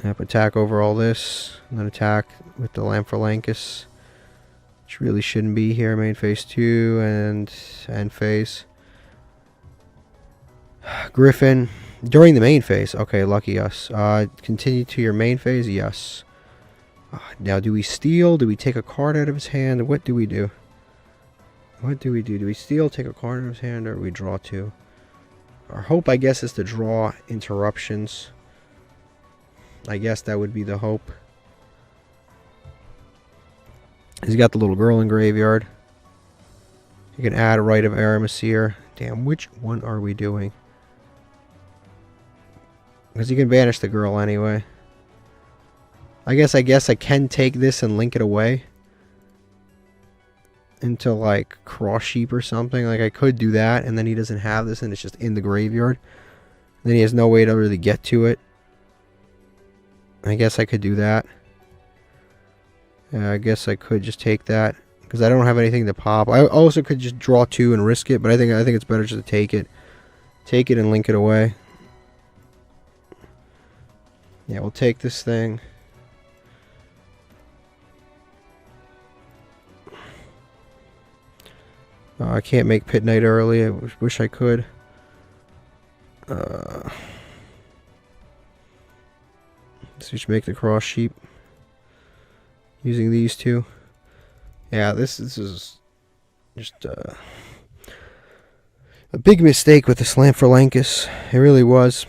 Yep, attack over all this, and then attack with the Lamphalankus, which really shouldn't be here. Main phase 2 and end phase. Griffin. During the main phase. Okay, lucky us. Continue to your main phase. Yes. Now, do we steal? Do we take a card out of his hand? What do we do? What do we do? Do we steal, take a card out of his hand, or do we draw 2? Our hope, I guess, is to draw interruptions. I guess that would be the hope. He's got the little girl in graveyard. You can add a Rite of Aramasir. Damn, which one are we doing? Because you can banish the girl anyway. I guess I can take this and link it away into like Cross Sheep or something. Like I could do that, and then he doesn't have this, and it's just in the graveyard. Then he has no way to really get to it. I guess I could do that. Yeah, I guess I could just take that because I don't have anything to pop. I also could just draw 2 and risk it, but I think it's better just to take it and link it away. Yeah, we'll take this thing. I can't make Pit Knight early. I wish I could. Let's just make the Cross Sheep using these 2. Yeah, this is just a big mistake with this Lamphalankus. It really was.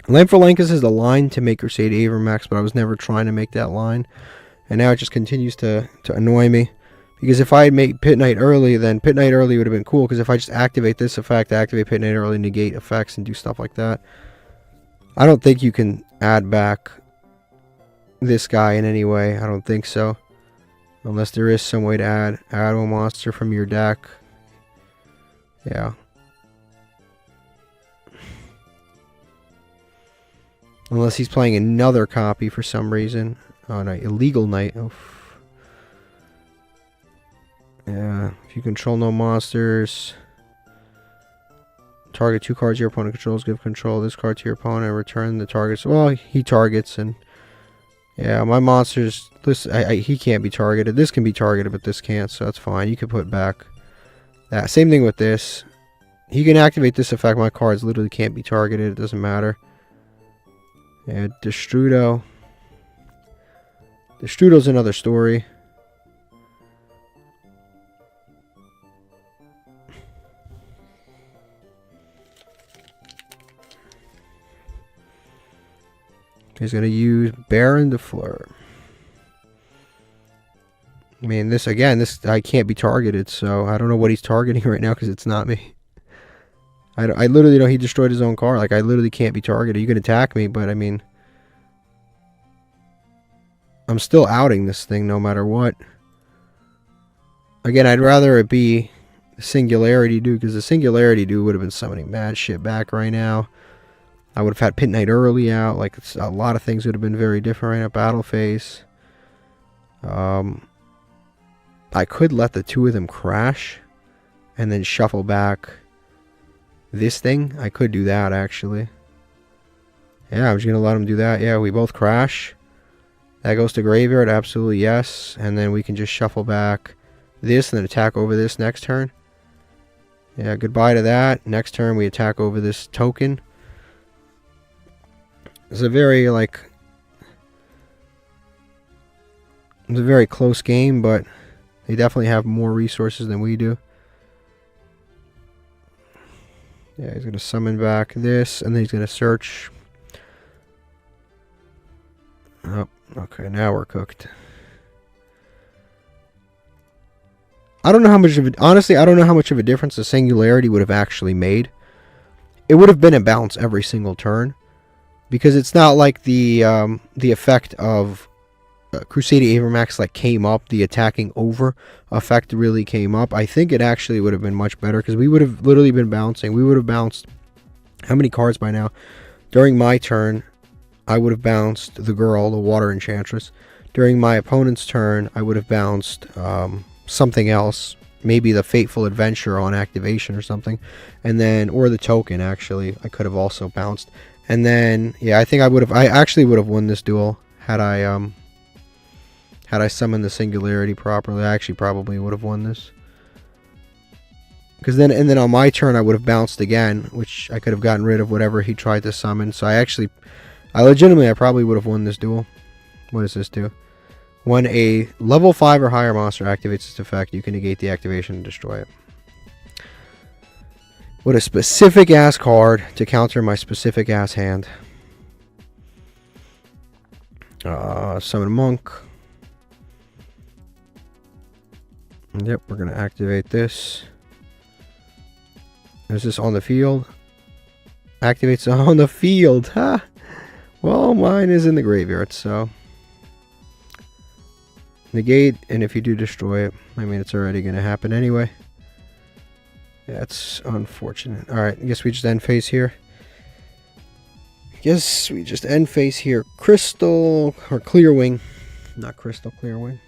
Lamphalankus is the line to make Crusade Avermax, but I was never trying to make that line. And now it just continues to annoy me. Because if I had made Pit Knight early, then Pit Knight early would have been cool. Because if I just activate this effect, activate Pit Knight early, negate effects, and do stuff like that. I don't think you can add back this guy in any way. I don't think so. Unless there is some way to add a monster from your deck. Yeah. Unless he's playing another copy for some reason. Oh, no, illegal night. Oof. Yeah, if you control no monsters. Target 2 cards your opponent controls. Give control this card to your opponent and return the targets. Well, he targets and... Yeah, my monsters... This, he can't be targeted. This can be targeted, but this can't, so that's fine. You can put back that. Same thing with this. He can activate this effect. My cards literally can't be targeted. It doesn't matter. Yeah, Destrudo. Destrudo's another story. He's going to use Baron de Fleur. I mean, this, again, this, I can't be targeted, so I don't know what he's targeting right now because it's not me. I literally know he destroyed his own card. Like, I literally can't be targeted. You can attack me, but, I mean, I'm still outing this thing no matter what. Again, I'd rather it be the Singularity Dude, because the Singularity Dude would have been summoning mad shit back right now. I would have had Pit Knight early out. Like, a lot of things would have been very different right now. Battle Phase. I could let the two of them crash and then shuffle back this thing. I could do that, actually. Yeah, I'm just going to let him do that. Yeah, we both crash. That goes to graveyard. Absolutely, yes. And then we can just shuffle back this and then attack over this next turn. Yeah, goodbye to that. Next turn, we attack over this token. It's a very, like... It's a very close game, but they definitely have more resources than we do. Yeah, he's going to summon back this, and then he's going to search. Oh, okay, now we're cooked. I don't know how much of it, honestly, I don't know how much of a difference the Singularity would have actually made. It would have been a bounce every single turn, because it's not like the effect of Crusader Avermax like came up, the attacking over effect really came up. I think it actually would have been much better because we would have literally been bouncing. We would have bounced how many cards by now? During my turn, I would have bounced the girl, the Water Enchantress. During my opponent's turn, I would have bounced something else, maybe the Fateful Adventure on activation or something, and then, or the token actually, I could have also bounced. And then, yeah, I think I actually would have won this duel had I summoned the Singularity properly. I actually probably would have won this. Because then, and then on my turn, I would have bounced again, which I could have gotten rid of whatever he tried to summon. So I probably would have won this duel. What does this do? When a level 5 or higher monster activates its effect, you can negate the activation and destroy it. What a specific ass card to counter my specific ass hand. Summon Monk. Yep, we're going to activate this. Is this on the field? Activates on the field. Huh? Well, mine is in the graveyard, so. Negate, and if you do destroy it, I mean, it's already going to happen anyway. That's unfortunate. Alright, I guess we just end phase here. Crystal, or Clear Wing. Not Crystal, Clear Wing.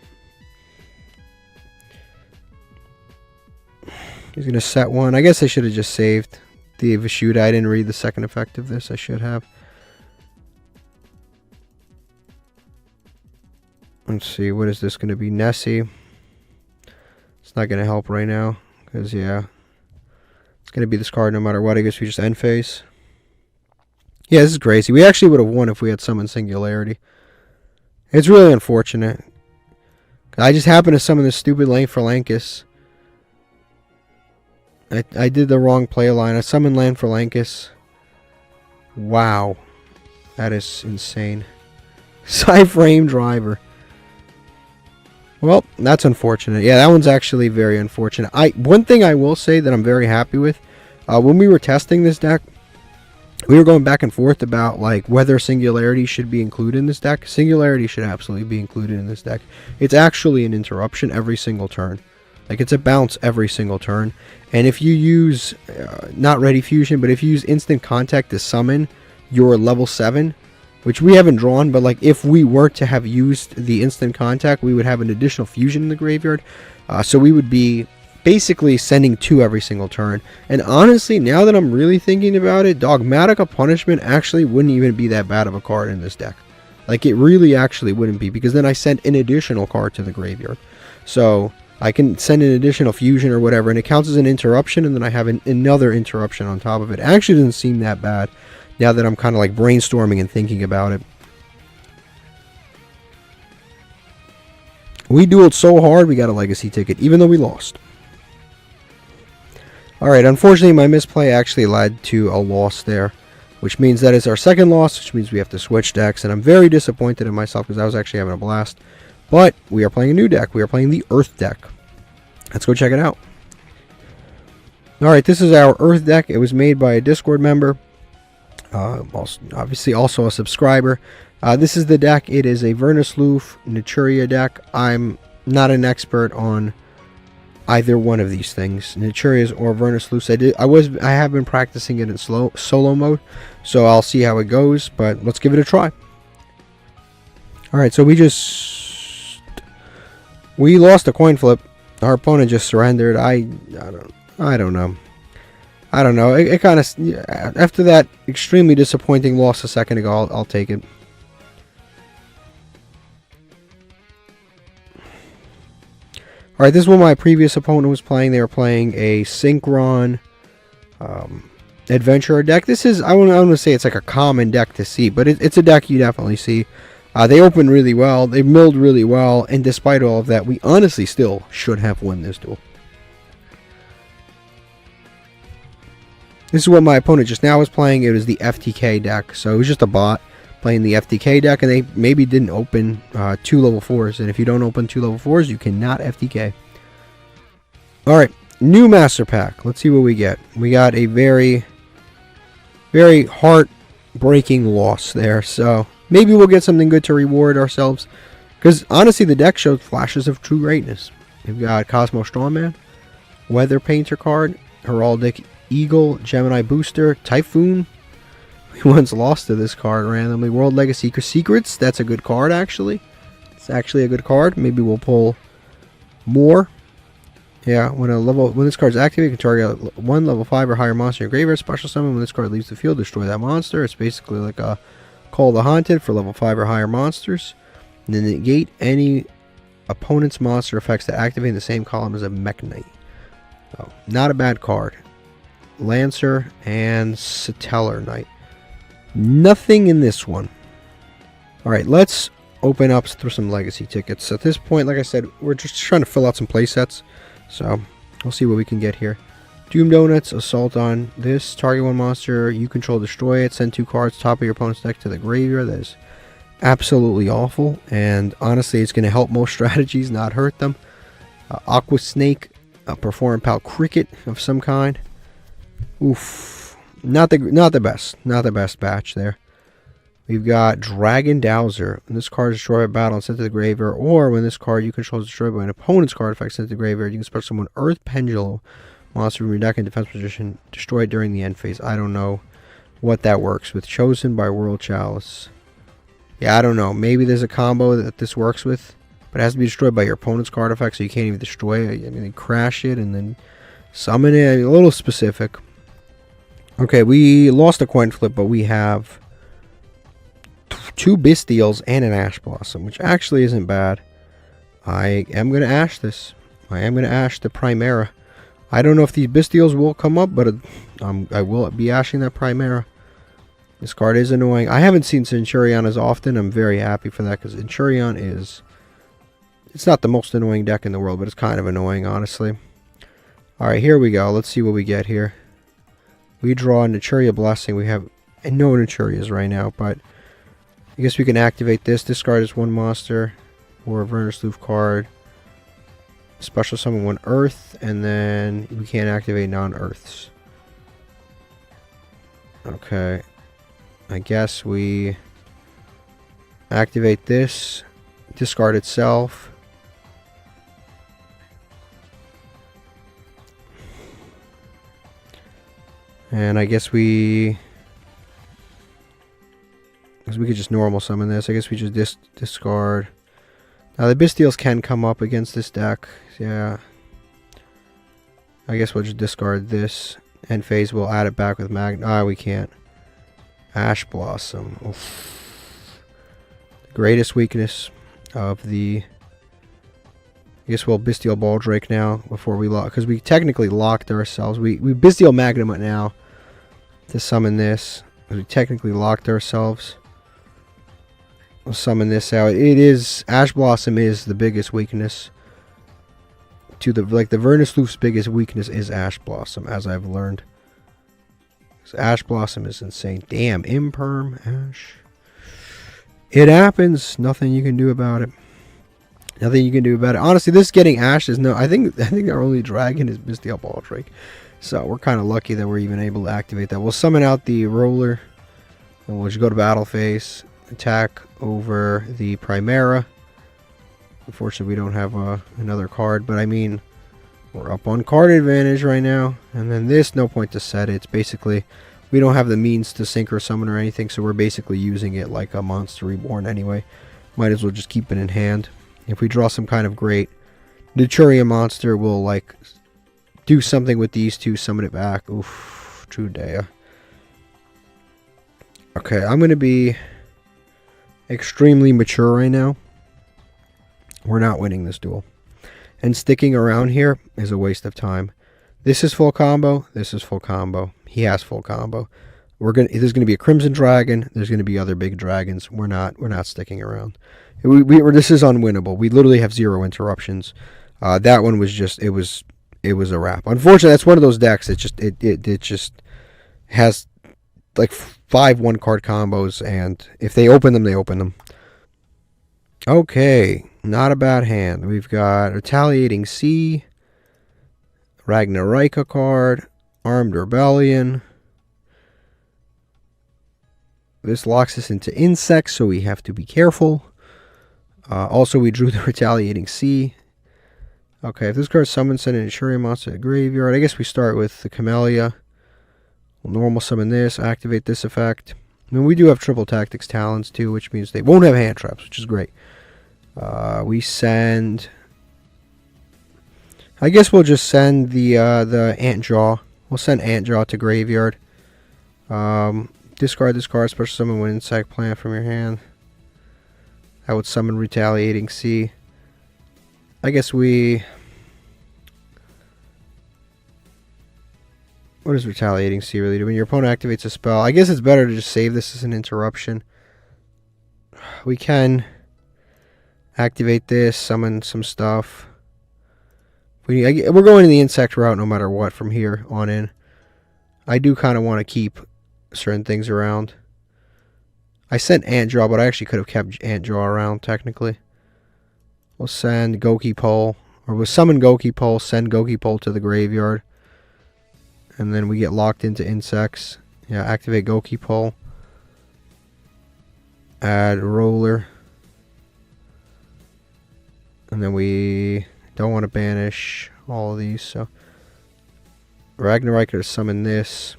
He's going to set one. I guess I should have just saved the Vishuda. I didn't read the second effect of this. I should have. Let's see. What is this going to be? Nessie. It's not going to help right now. Because, yeah. It's going to be this card no matter what. I guess we just end phase. Yeah, this is crazy. We actually would have won if we had summoned Singularity. It's really unfortunate. I just happened to summon this stupid Lane for Lankus. I did the wrong play line. I summoned Land for Lankus. Wow. That is insane. Side-frame driver. Well, that's unfortunate. Yeah, that one's actually very unfortunate. One thing I will say that I'm very happy with, when we were testing this deck, we were going back and forth about like whether Singularity should be included in this deck. Singularity should absolutely be included in this deck. It's actually an interruption every single turn. Like, it's a bounce every single turn. And if you use, not Ready Fusion, but if you use Instant Contact to summon your level 7, which we haven't drawn, but like if we were to have used the Instant Contact, we would have an additional Fusion in the graveyard. So we would be basically sending 2 every single turn. And honestly, now that I'm really thinking about it, Dogmatica Punishment actually wouldn't even be that bad of a card in this deck. Like, it really actually wouldn't be, because then I send an additional card to the graveyard. So I can send an additional Fusion or whatever, and it counts as an interruption, and then I have another interruption on top of it. It actually doesn't seem that bad now that I'm kind of like brainstorming and thinking about it. We dueled so hard, we got a legacy ticket, even though we lost. Alright, unfortunately my misplay actually led to a loss there, which means that is our second loss, which means we have to switch decks, and I'm very disappointed in myself because I was actually having a blast. But we are playing a new deck. We are playing the Earth deck. Let's go check it out. Alright, this is our Earth deck. It was made by a Discord member. Obviously also a subscriber. This is the deck. It is a vernusylph Naturia deck. I'm not an expert on either one of these things, Naturias or vernusylphs. I have been practicing it in solo mode, so I'll see how it goes, but let's give it a try. Alright, so we lost a coin flip. Our opponent just surrendered. I don't know. It kind of, after that extremely disappointing loss a second ago, I'll take it. Alright, this is what my previous opponent was playing. They were playing a Synchron Adventurer deck. This is, I want to say it's like a common deck to see, but it's a deck you definitely see. They opened really well. They milled really well, and despite all of that, we honestly still should have won this duel. This is what my opponent just now was playing. It was the FTK deck, so it was just a bot playing the FTK deck, and they maybe didn't open 2 level 4s, and if you don't open 2 level 4s, you cannot FTK. Alright, new master pack. Let's see what we get. We got a very, very heartbreaking loss there, so maybe we'll get something good to reward ourselves, because honestly the deck showed flashes of true greatness. We've got Cosmo Strongman, Weather Painter card, Heraldic Eagle, Gemini Booster, Typhoon. We once lost to this card randomly. World Legacy Secrets. That's a good card, actually. It's actually a good card. Maybe we'll pull more. Yeah, when this card's activated, you can target 1 level 5 or higher monster in your graveyard. Special summon when this card leaves the field. Destroy that monster. It's basically like a Call of the Haunted for level 5 or higher monsters. And then negate any opponent's monster effects that activate in the same column as a Mech Knight. So, not a bad card. Lancer and Satellar Knight. Nothing in this one. Alright, let's open up through some legacy tickets. At this point, like I said, we're just trying to fill out some play sets. So, we'll see what we can get here. Doom Donuts, Assault on this. Target 1 monster, you control, destroy it. Send 2 cards, top of your opponent's deck to the graveyard. That is absolutely awful. And honestly, it's going to help most strategies, not hurt them. Aqua Snake, Perform Pal Cricket of some kind. Oof. Not the best batch there. We've got Dragon Dowser. When this card is destroyed by battle and sent to the graveyard, or when this card you control is destroyed by an opponent's card effect sent to the graveyard, you can special summon Earth Pendulum monster from your deck in defense position, destroyed during the end phase. I don't know what that works with. Chosen by World Chalice. Yeah, I don't know. Maybe there's a combo that this works with, but it has to be destroyed by your opponent's card effect, so you can't even destroy it. I mean, they crash it and then summon it. A little specific. Okay, we lost a coin flip, but we have 2 Bestials and an Ash Blossom, which actually isn't bad. I am going to Ash this. I am going to Ash the Primera. I don't know if these Bestials will come up, but I will be Ashing that Primera. This card is annoying. I haven't seen Centurion as often. I'm very happy for that, because Centurion is... It's not the most annoying deck in the world, but it's kind of annoying, honestly. Alright, here we go. Let's see what we get here. We draw a Naturia Blessing. We have no Naturias right now, but I guess we can activate this. Discard is 1 monster or a vernusylph card. Special summon 1 Earth, and then we can't activate non-Earths. Okay. I guess we activate this. Discard itself. And I guess we could just normal summon this. I guess we just discard. Now the Bystials can come up against this deck. Yeah. I guess we'll just discard this. End phase, we'll add it back with we can't. Ash Blossom. Oof. The greatest weakness of the... I guess we'll Bystial Baldrake now before we lock. Because we technically locked ourselves. We Bystial Magnum it now to summon this. We technically locked ourselves. We'll summon this out. It is... Ash Blossom is the biggest weakness. To the... Like, the vernusylph's biggest weakness is Ash Blossom, as I've learned. So Ash Blossom is insane. Damn, Imperm, Ash. It happens. Nothing you can do about it. Nothing you can do about it. Honestly, this getting Ash is no... I think our only dragon is Bystial Baldrake. So we're kind of lucky that we're even able to activate that. We'll summon out the Roller. And we'll just go to battle phase. Attack over the Primera. Unfortunately, we don't have another card. But I mean, we're up on card advantage right now. And then this, no point to set it. It's basically... We don't have the means to sync or summon or anything. So we're basically using it like a Monster Reborn anyway. Might as well just keep it in hand. If we draw some kind of great Naturium monster, we'll like do something with these two, summon it back. Oof, true Dea. Okay, I'm going to be extremely mature right now. We're not winning this duel. And sticking around here is a waste of time. This is full combo. This is full combo. He has full combo. There's going to be a Crimson Dragon. There's going to be other big dragons. We're not sticking around. This is unwinnable. We literally have 0 interruptions. That one was just it was a wrap. Unfortunately, that's one of those decks. It just has like 5 1-card combos, and if they open them, they open them. Okay, not a bad hand. We've got Retaliating Sea, Ragnarika card, Armed Rebellion. This locks us into insects, so we have to be careful. Also, we drew the Retaliating Sea. Okay, if this card summons, send an Naturium monster to the graveyard. I guess we start with the Camellia. We'll normal summon this, activate this effect. I mean, we do have triple tactics talents too, which means they won't have hand traps, which is great. We send... I guess we'll just send the Antjaw. We'll send Antjaw to graveyard. Discard this card, special summon one insect plant from your hand. I would summon Retaliating Sea. I guess we... What does Retaliating Sea really do? When your opponent activates a spell, I guess it's better to just save this as an interruption. We can activate this, summon some stuff. We're going to the insect route no matter what from here on in. I do kind of want to keep certain things around. I sent Antjaw, but I actually could have kept Antjaw around, technically. We'll send Goki Pole, or we'll summon Goki Pole, send Goki Pole to the graveyard. And then we get locked into insects. Yeah, activate Goki Pole. Add Roller. And then we don't want to banish all of these, so... Ragnarok to summon this.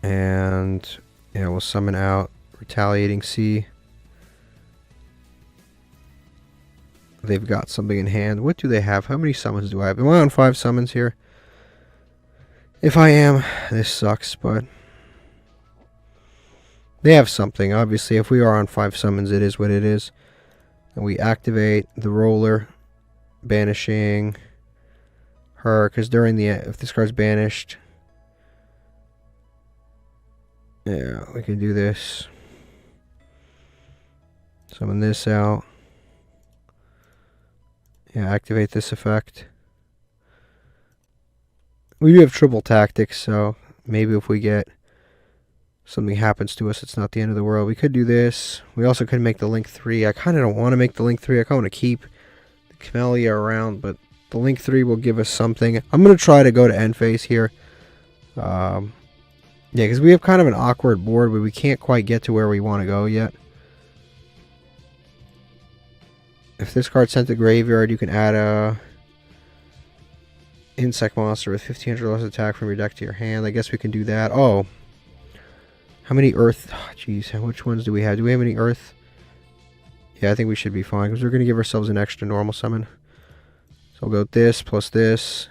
And yeah, we'll summon out Retaliating Sea. They've got something in hand. What do they have? How many summons do I have? Am I on 5 summons here? If I am, this sucks, but they have something. Obviously, if we are on 5 summons, it is what it is. And we activate the Roller, banishing her, because during the... If this card's banished... Yeah, we can do this. Summon this out. Yeah, activate this effect. We do have triple tactics, so maybe if we get something happens to us, it's not the end of the world. We could do this. We also could make the Link 3. I kind of don't want to make the Link 3. I kind of want to keep the Camellia around, but the Link 3 will give us something. I'm going to try to go to end phase here. Yeah, because we have kind of an awkward board where we can't quite get to where we want to go yet. If this card's sent to graveyard, you can add a... insect monster with 1500 less attack from your deck to your hand. I guess we can do that. Oh. How many earth? Jeez, which ones do we have? Do we have any earth? Yeah, I think we should be fine because we're going to give ourselves an extra normal summon. So I'll go with this plus this.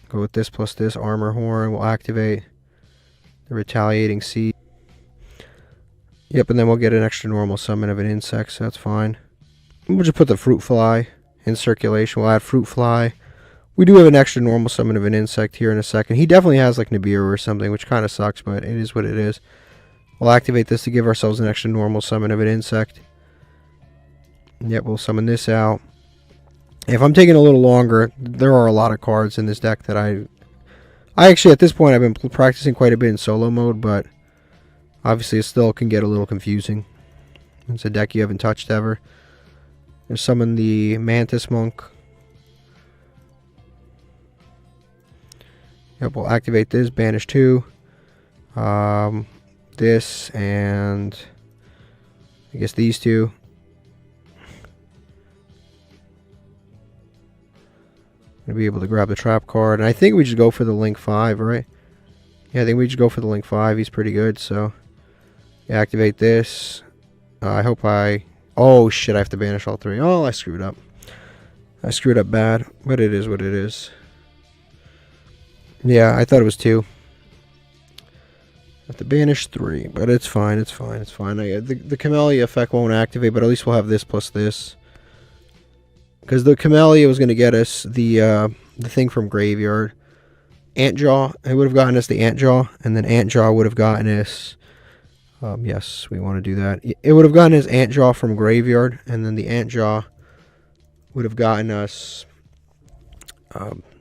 Go with this plus this. Armor Horn. We'll activate the Retaliating Seed. Yep, and then we'll get an extra normal summon of an insect, so that's fine. We'll just put the Fruit Fly in circulation. We'll add Fruit Fly. We do have an extra normal summon of an insect here in a second. He definitely has like Nibiru or something, which kind of sucks, but it is what it is. We'll activate this to give ourselves an extra normal summon of an insect. Yep, we'll summon this out. If I'm taking a little longer, there are a lot of cards in this deck that I actually, at this point, I've been practicing quite a bit in solo mode, but obviously it still can get a little confusing. It's a deck you haven't touched ever. We'll summon the Mantis Monk. Yep, we'll activate this, banish 2. This, and I guess these two. Gonna be able to grab the trap card, and I think we just go for the Link 5, right? Yeah, I think we just go for the Link 5. He's pretty good, so yeah, activate this. I hope I... Oh shit, I have to banish all 3. Oh, I screwed up. I screwed up bad, but it is what it is. Yeah, I thought it was 2. Have to banish 3, but it's fine, it's fine, it's fine. The Camellia effect won't activate, but at least we'll have this plus this. Because the Camellia was going to get us the thing from Graveyard. Antjaw, it would have gotten us the Antjaw, and then Antjaw would have gotten us... yes, we want to do that. It would have gotten us Antjaw from Graveyard, and then the Antjaw would have gotten us...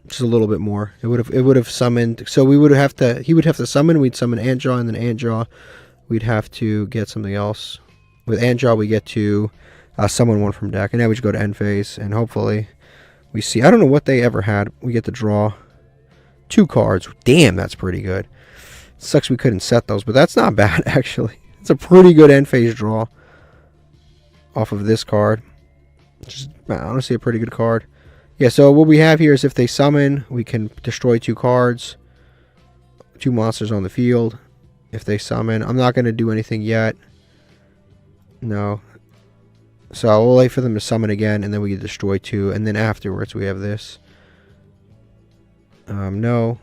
just a little bit more. It would have summoned. So we would have to. He would have to summon. We'd summon Antjaw, and then Antjaw, we'd have to get something else. With Antjaw, we get to summon one from deck, and now we just go to end phase, and hopefully we see. I don't know what they ever had. We get to draw 2 cards. Damn, that's pretty good. Sucks we couldn't set those, but that's not bad actually. It's a pretty good end phase draw off of this card. Just honestly a pretty good card. Yeah, so what we have here is if they summon, we can destroy 2 cards. 2 monsters on the field. If they summon, I'm not going to do anything yet. No. So we'll wait for them to summon again, and then we can destroy 2. And then afterwards we have this. No.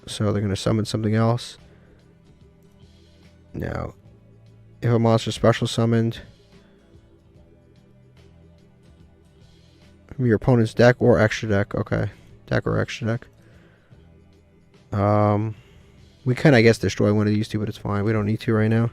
So they're going to summon something else. Now, if a monster special summoned... from your opponent's deck or extra deck. Okay. Deck or extra deck. We can, I guess, destroy one of these 2, but it's fine. We don't need to right now.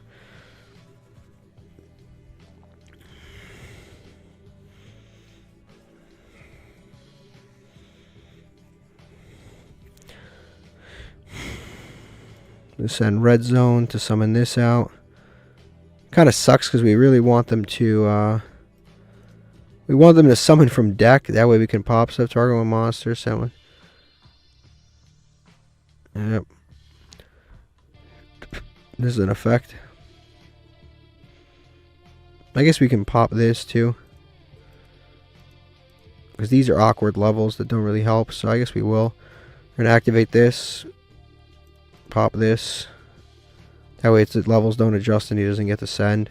We'll send Red Zone to summon this out. Kind of sucks because we really want them to... we want them to summon from deck. That way we can pop stuff. Target one monster. Summon. Yep. This is an effect. I guess we can pop this too. Because these are awkward levels that don't really help. So I guess we will. We're going to activate this. Pop this. That way the levels don't adjust and he doesn't get to send.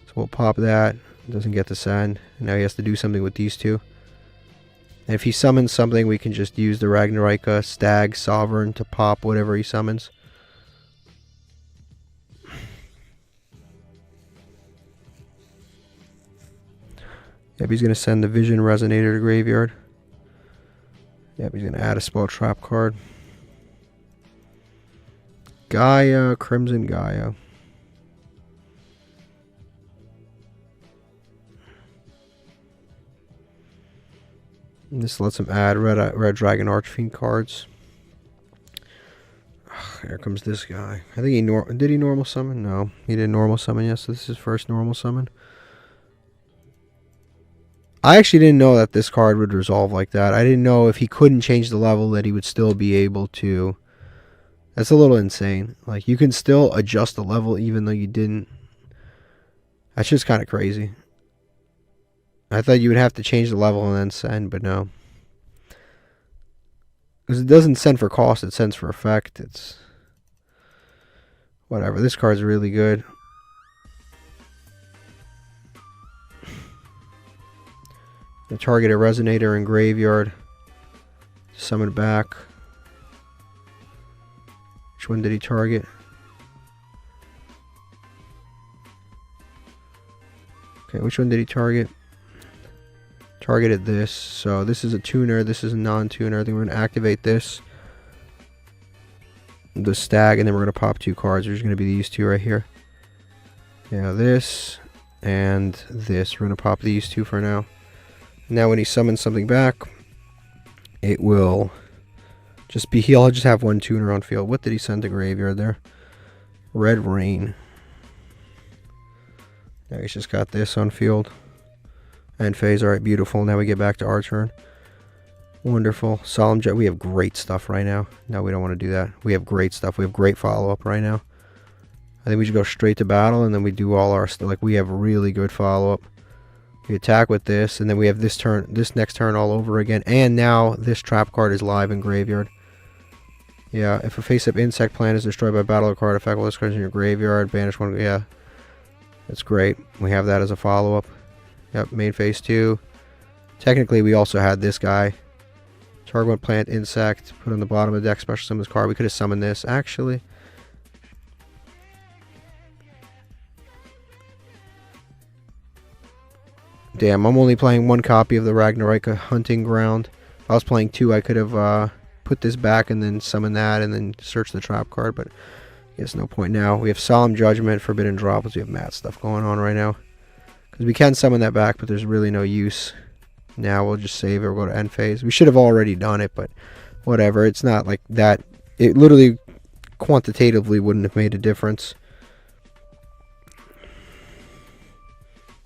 So we'll pop that. Doesn't get to send. And now he has to do something with these 2. And if he summons something, we can just use the Ragnarika, Stag, Sovereign to pop whatever he summons. Yep, he's going to send the Vision Resonator to Graveyard. Yep, he's going to add a spell trap card. Gaia, Crimson Gaia. This lets him add red Dragon Archfiend cards. Here comes this guy. I think did he normal summon? No, he didn't normal summon yet, so this is his first normal summon. I actually didn't know that this card would resolve like that. I didn't know if he couldn't change the level that he would still be able to. That's a little insane. Like, you can still adjust the level even though you didn't. That's just kind of crazy. I thought you would have to change the level and then send, but no. Because it doesn't send for cost, it sends for effect. It's whatever. This card's really good. The target a resonator in graveyard. Summon it back. Which one did he target? Okay, which one did he target? Targeted this. So this is a tuner, this is a non-tuner. I think we're going to activate this. The stag, and then we're going to pop 2 cards. There's going to be these 2 right here. Yeah, this and this. We're going to pop these 2 for now. Now when he summons something back, it will just be, he'll just have 1 tuner on field. What did he send to graveyard there? Red Rain. Now he's just got this on field. End phase. Alright, beautiful. Now we get back to our turn. Wonderful. Solemn Jet. We have great stuff right now. No, we don't want to do that. We have great stuff. We have great follow-up right now. I think we should go straight to battle, and then we do all our stuff. Like, we have really good follow-up. We attack with this, and then we have this turn, this next turn all over again. And now this trap card is live in graveyard. Yeah, if a face-up insect plant is destroyed by battle or card effect, well, this card's in your graveyard. Banish 1. Yeah, that's great. We have that as a follow-up. Yep, main phase 2. Technically, we also had this guy. Target 1 plant, insect, put on the bottom of the deck, special summon this card. We could have summoned this, actually. Damn, I'm only playing 1 copy of the Ragnarok Hunting Ground. If I was playing 2, I could have put this back and then summon that and then search the trap card, but I guess no point now. We have Solemn Judgment, Forbidden Droplets. We have mad stuff going on right now. Because we can summon that back, but there's really no use. Now we'll just save it. We'll go to end phase. We should have already done it, but whatever. It's not like that. It literally, quantitatively, wouldn't have made a difference.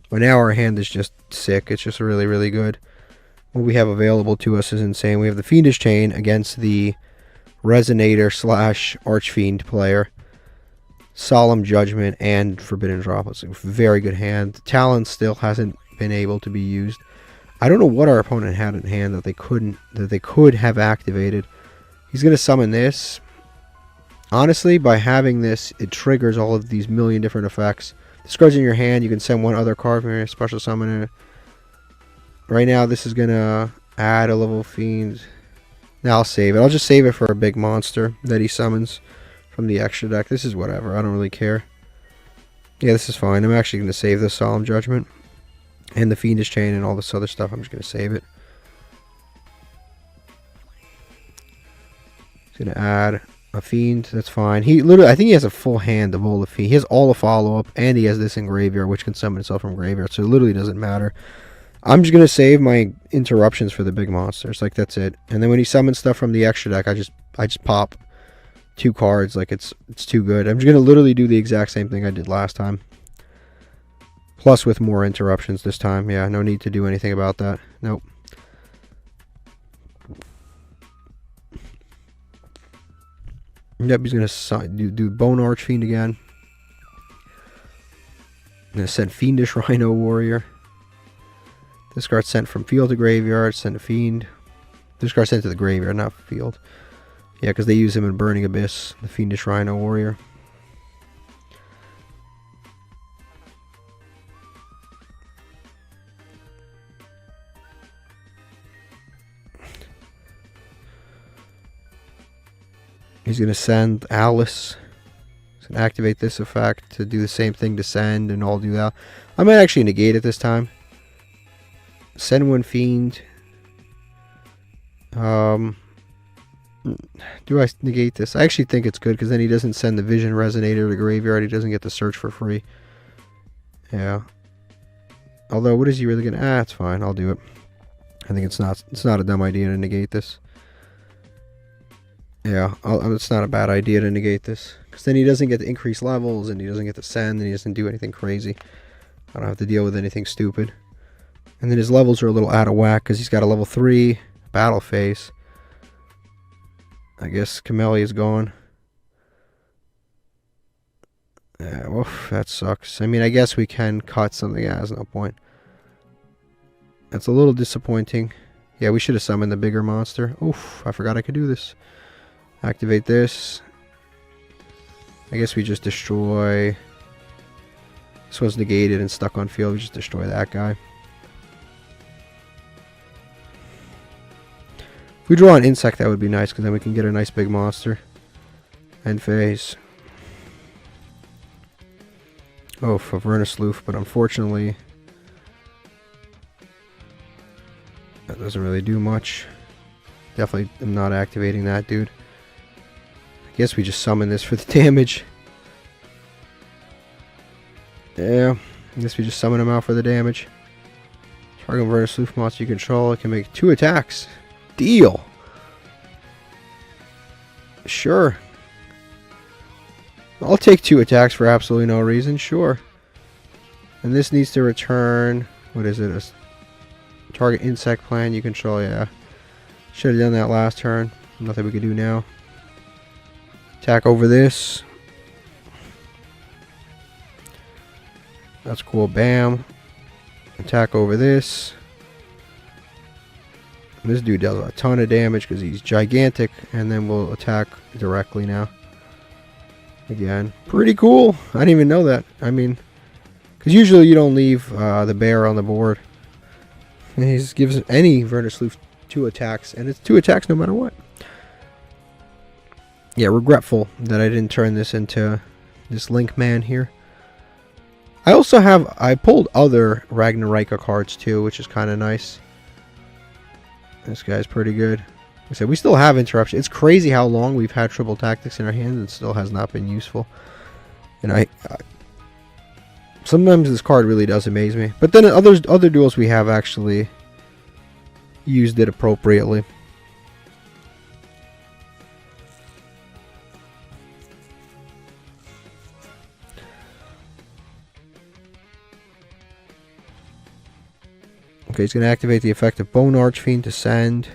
But now our hand is just sick. It's just really, really good. What we have available to us is insane. We have the Fiendish Chain against the Resonator / Archfiend player. Solemn Judgment and Forbidden Droplets. Very good hand. Talon still hasn't been able to be used. I don't know what our opponent had in hand that they could have activated. He's going to summon this. Honestly, by having this, it triggers all of these million different effects. This card's in your hand. You can send 1 other card from your special summoner. Right now, this is going to add a level fiend. Now I'll save it. I'll just save it for a big monster that he summons from the extra deck. This is whatever. I don't really care. Yeah, this is fine. I'm actually going to save this Solemn Judgment. And the Fiendish Chain and all this other stuff. I'm just going to save it. He's going to add a Fiend. That's fine. He literally, I think he has a full hand of all the Fiend. He has all the follow-up. And he has this in graveyard, which can summon itself from graveyard. So it literally doesn't matter. I'm just going to save my interruptions for the big monsters. Like, that's it. And then when he summons stuff from the extra deck, I just pop 2 cards. Like, it's too good. I'm just going to literally do the exact same thing I did last time. Plus with more interruptions this time. Yeah, no need to do anything about that. Nope. Yep, he's going to do Bone Archfiend again. I'm going to send Fiendish Rhino Warrior. This card sent from field to graveyard. Send a Fiend. This card sent to the graveyard, not field. Yeah, because they use him in Burning Abyss. The Fiendish Rhino Warrior. He's going to send Alice. He's going to activate this effect to do the same thing to send, and I'll do that. I might actually negate it this time. Send 1 Fiend. Do I negate this? I actually think it's good, because then he doesn't send the Vision Resonator to the graveyard. He doesn't get the search for free. Yeah. Although, what is he really going to... it's fine. I'll do it. I think it's not a dumb idea to negate this. Yeah, it's not a bad idea to negate this. Because then he doesn't get to increase levels, and he doesn't get to send, and he doesn't do anything crazy. I don't have to deal with anything stupid. And then his levels are a little out of whack, because he's got a level 3 battle phase. I guess Camellia is gone. Yeah, well, that sucks. I mean, I guess we can cut something. Yeah, there's no point. That's a little disappointing. Yeah, we should have summoned the bigger monster. Oof, I forgot I could do this. Activate this. I guess we just destroy... This was negated and stuck on field. We just destroy that guy. If we draw an insect, that would be nice, because then we can get a nice big monster. End phase. Oh, for vernusylph, but unfortunately... That doesn't really do much. Definitely am not activating that, dude. I guess we just summon this for the damage. Yeah, I guess we just summon him out for the damage. Target vernusylph monster you control. It can make 2 attacks. Deal. Sure. I'll take 2 attacks for absolutely no reason. Sure. And this needs to return... What is it? A target insect plan you control. Yeah. Should have done that last turn. Nothing we could do now. Attack over this. That's cool. Bam. Attack over this. This dude does a ton of damage because he's gigantic. And then we'll attack directly now. Again. Pretty cool. I didn't even know that. I mean, because usually you don't leave the bear on the board. And he just gives any vernusylph 2 attacks. And it's 2 attacks no matter what. Yeah, regretful that I didn't turn this into this Link Man here. I also have... I pulled other Ragnarika cards too, which is kind of nice. This guy's pretty good. Like I said, we still have interruption. It's crazy how long we've had triple tactics in our hands and still has not been useful. And I sometimes this card really does amaze me. But then other duels we have actually used it appropriately. Okay, he's going to activate the effect of Bone Archfiend to send.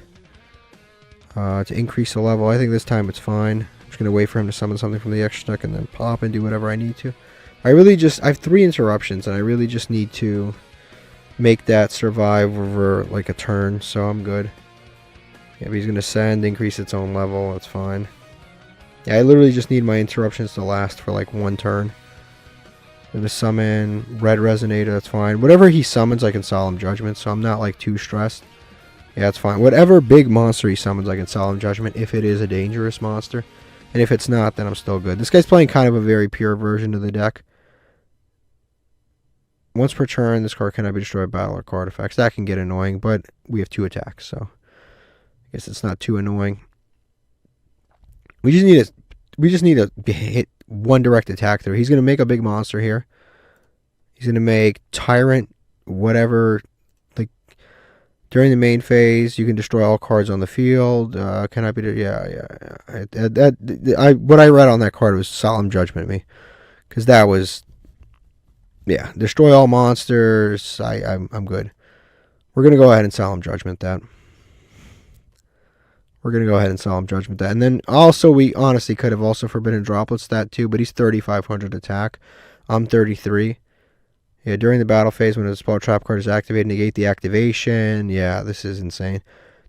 To increase the level. I think this time it's fine. I'm just going to wait for him to summon something from the extra deck and then pop and do whatever I need to. I have 3 interruptions and I really just need to make that survive over like a turn, so I'm good. Yeah, but he's going to send, increase its own level, that's fine. Yeah, I literally just need my interruptions to last for like 1 turn. I'm going to summon Red Resonator, that's fine. Whatever he summons I can Solemn Judgment, so I'm not like too stressed. Yeah, that's fine. Whatever big monster he summons I can Solemn Judgment if it is a dangerous monster. And if it's not, then I'm still good. This guy's playing kind of a very pure version of the deck. Once per turn, this card cannot be destroyed by battle or card effects. That can get annoying, but we have 2 attacks, so I guess it's not too annoying. We just need to hit 1 direct attack there. He's going to make a big monster here. He's going to make Tyrant, whatever. Like during the main phase, you can destroy all cards on the field. Cannot be. Yeah. What I read on that card was Solemn Judgment me, because that was. Yeah, destroy all monsters. I'm good. We're going to go ahead and Solemn Judgment that. And then also we honestly could have also Forbidden Droplets that too, but he's 3,500 attack. I'm 33. Yeah, during the battle phase when a spell trap card is activated, negate the activation. Yeah, this is insane.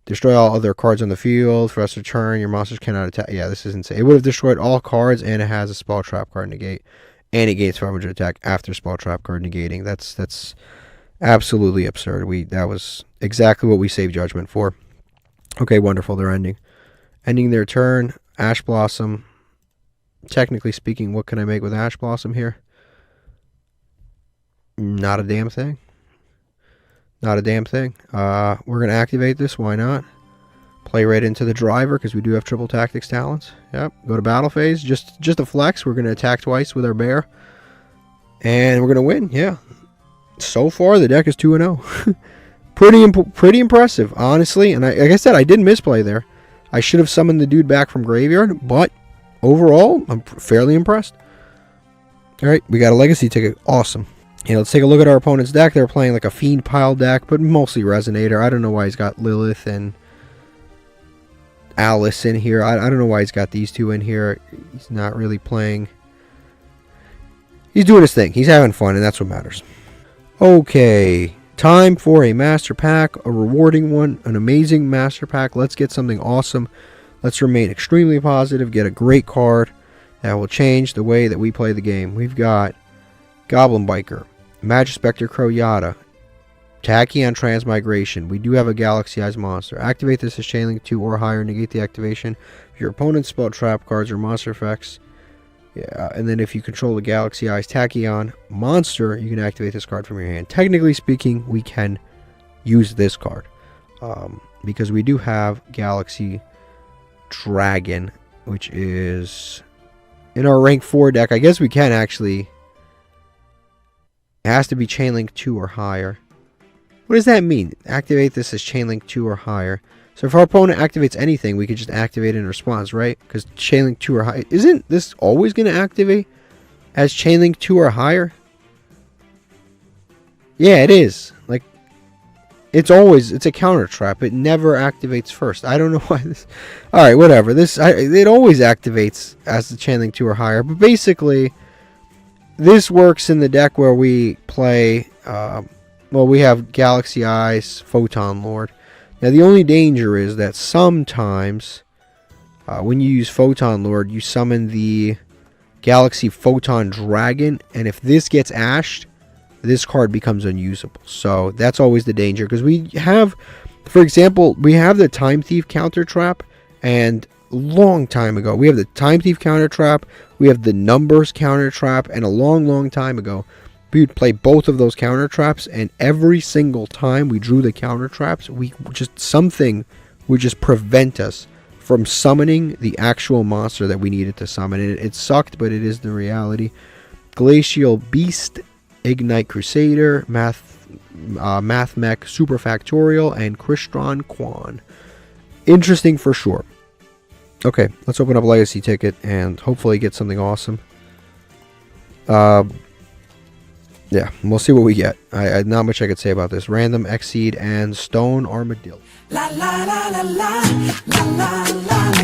Destroy all other cards on the field. For us to turn, your monsters cannot attack. Yeah, this is insane. It would have destroyed all cards and it has a spell trap card negate. And it gains 500 attack after spell trap card negating. That's absolutely absurd. That was exactly what we saved Judgment for. Okay, wonderful. They're ending their turn. Ash Blossom. Technically speaking, what can I make with Ash Blossom here? Not a damn thing. Not a damn thing. We're going to activate this. Why not? Play right into the driver because we do have triple tactics talents. Yep. Go to battle phase. Just a flex. We're going to attack twice with our bear. And we're going to win. Yeah. So far, the deck is 2-0. Pretty impressive, honestly. And like I said, I did misplay there. I should have summoned the dude back from graveyard. But overall, I'm fairly impressed. Alright, we got a legacy ticket. Awesome. Yeah, let's take a look at our opponent's deck. They're playing like a Fiend Pile deck, but mostly Resonator. I don't know why he's got Lilith and Alice in here. I don't know why he's got these 2 in here. He's not really playing. He's doing his thing. He's having fun, and that's what matters. Okay. Time for a master pack, a rewarding one, an amazing master pack. Let's get something awesome. Let's remain extremely positive, get a great card that will change the way that we play the game. We've got Goblin Biker, Magispector Croyata, Tachyon Transmigration. We do have a Galaxy Eyes monster. Activate this as Chainlink 2 or higher, negate the activation. If your opponent's spell trap cards or monster effects. Yeah, and then if you control the Galaxy Eyes Tachyon monster, you can activate this card from your hand. Technically speaking, we can use this card. Because we do have Galaxy Dragon, which is in our rank 4 deck. I guess we can actually. It has to be Chainlink 2 or higher. What does that mean? Activate this as Chainlink 2 or higher. So if our opponent activates anything, we could just activate it in response, right? Because Chainlink 2 or higher. Isn't this always going to activate as Chainlink 2 or higher? Yeah, it is. Like, it's a counter trap. It never activates first. I don't know why this. Alright, whatever. It always activates as the Chainlink 2 or higher. But basically, this works in the deck where we play. Well, we have Galaxy Eyes, Photon Lord. Now, the only danger is that sometimes when you use Photon Lord, you summon the Galaxy Photon Dragon, and if this gets ashed, this card becomes unusable. So that's always the danger, because we have, for example, we have the Time Thief counter trap, and long time ago, we have the Time Thief counter trap, we have the Numbers counter trap, and a long time ago, we would play both of those counter traps, and every single time we drew the counter traps, something would just prevent us from summoning the actual monster that we needed to summon. And it sucked, but it is the reality. Glacial Beast, Ignite Crusader, Math Mech Super Factorial, and Crystron Quan. Interesting for sure. Okay, let's open up Legacy Ticket and hopefully get something awesome. Yeah, we'll see what we get. Not much I could say about this. Random Exceed and Stone Armadillo. La la la la la la la la.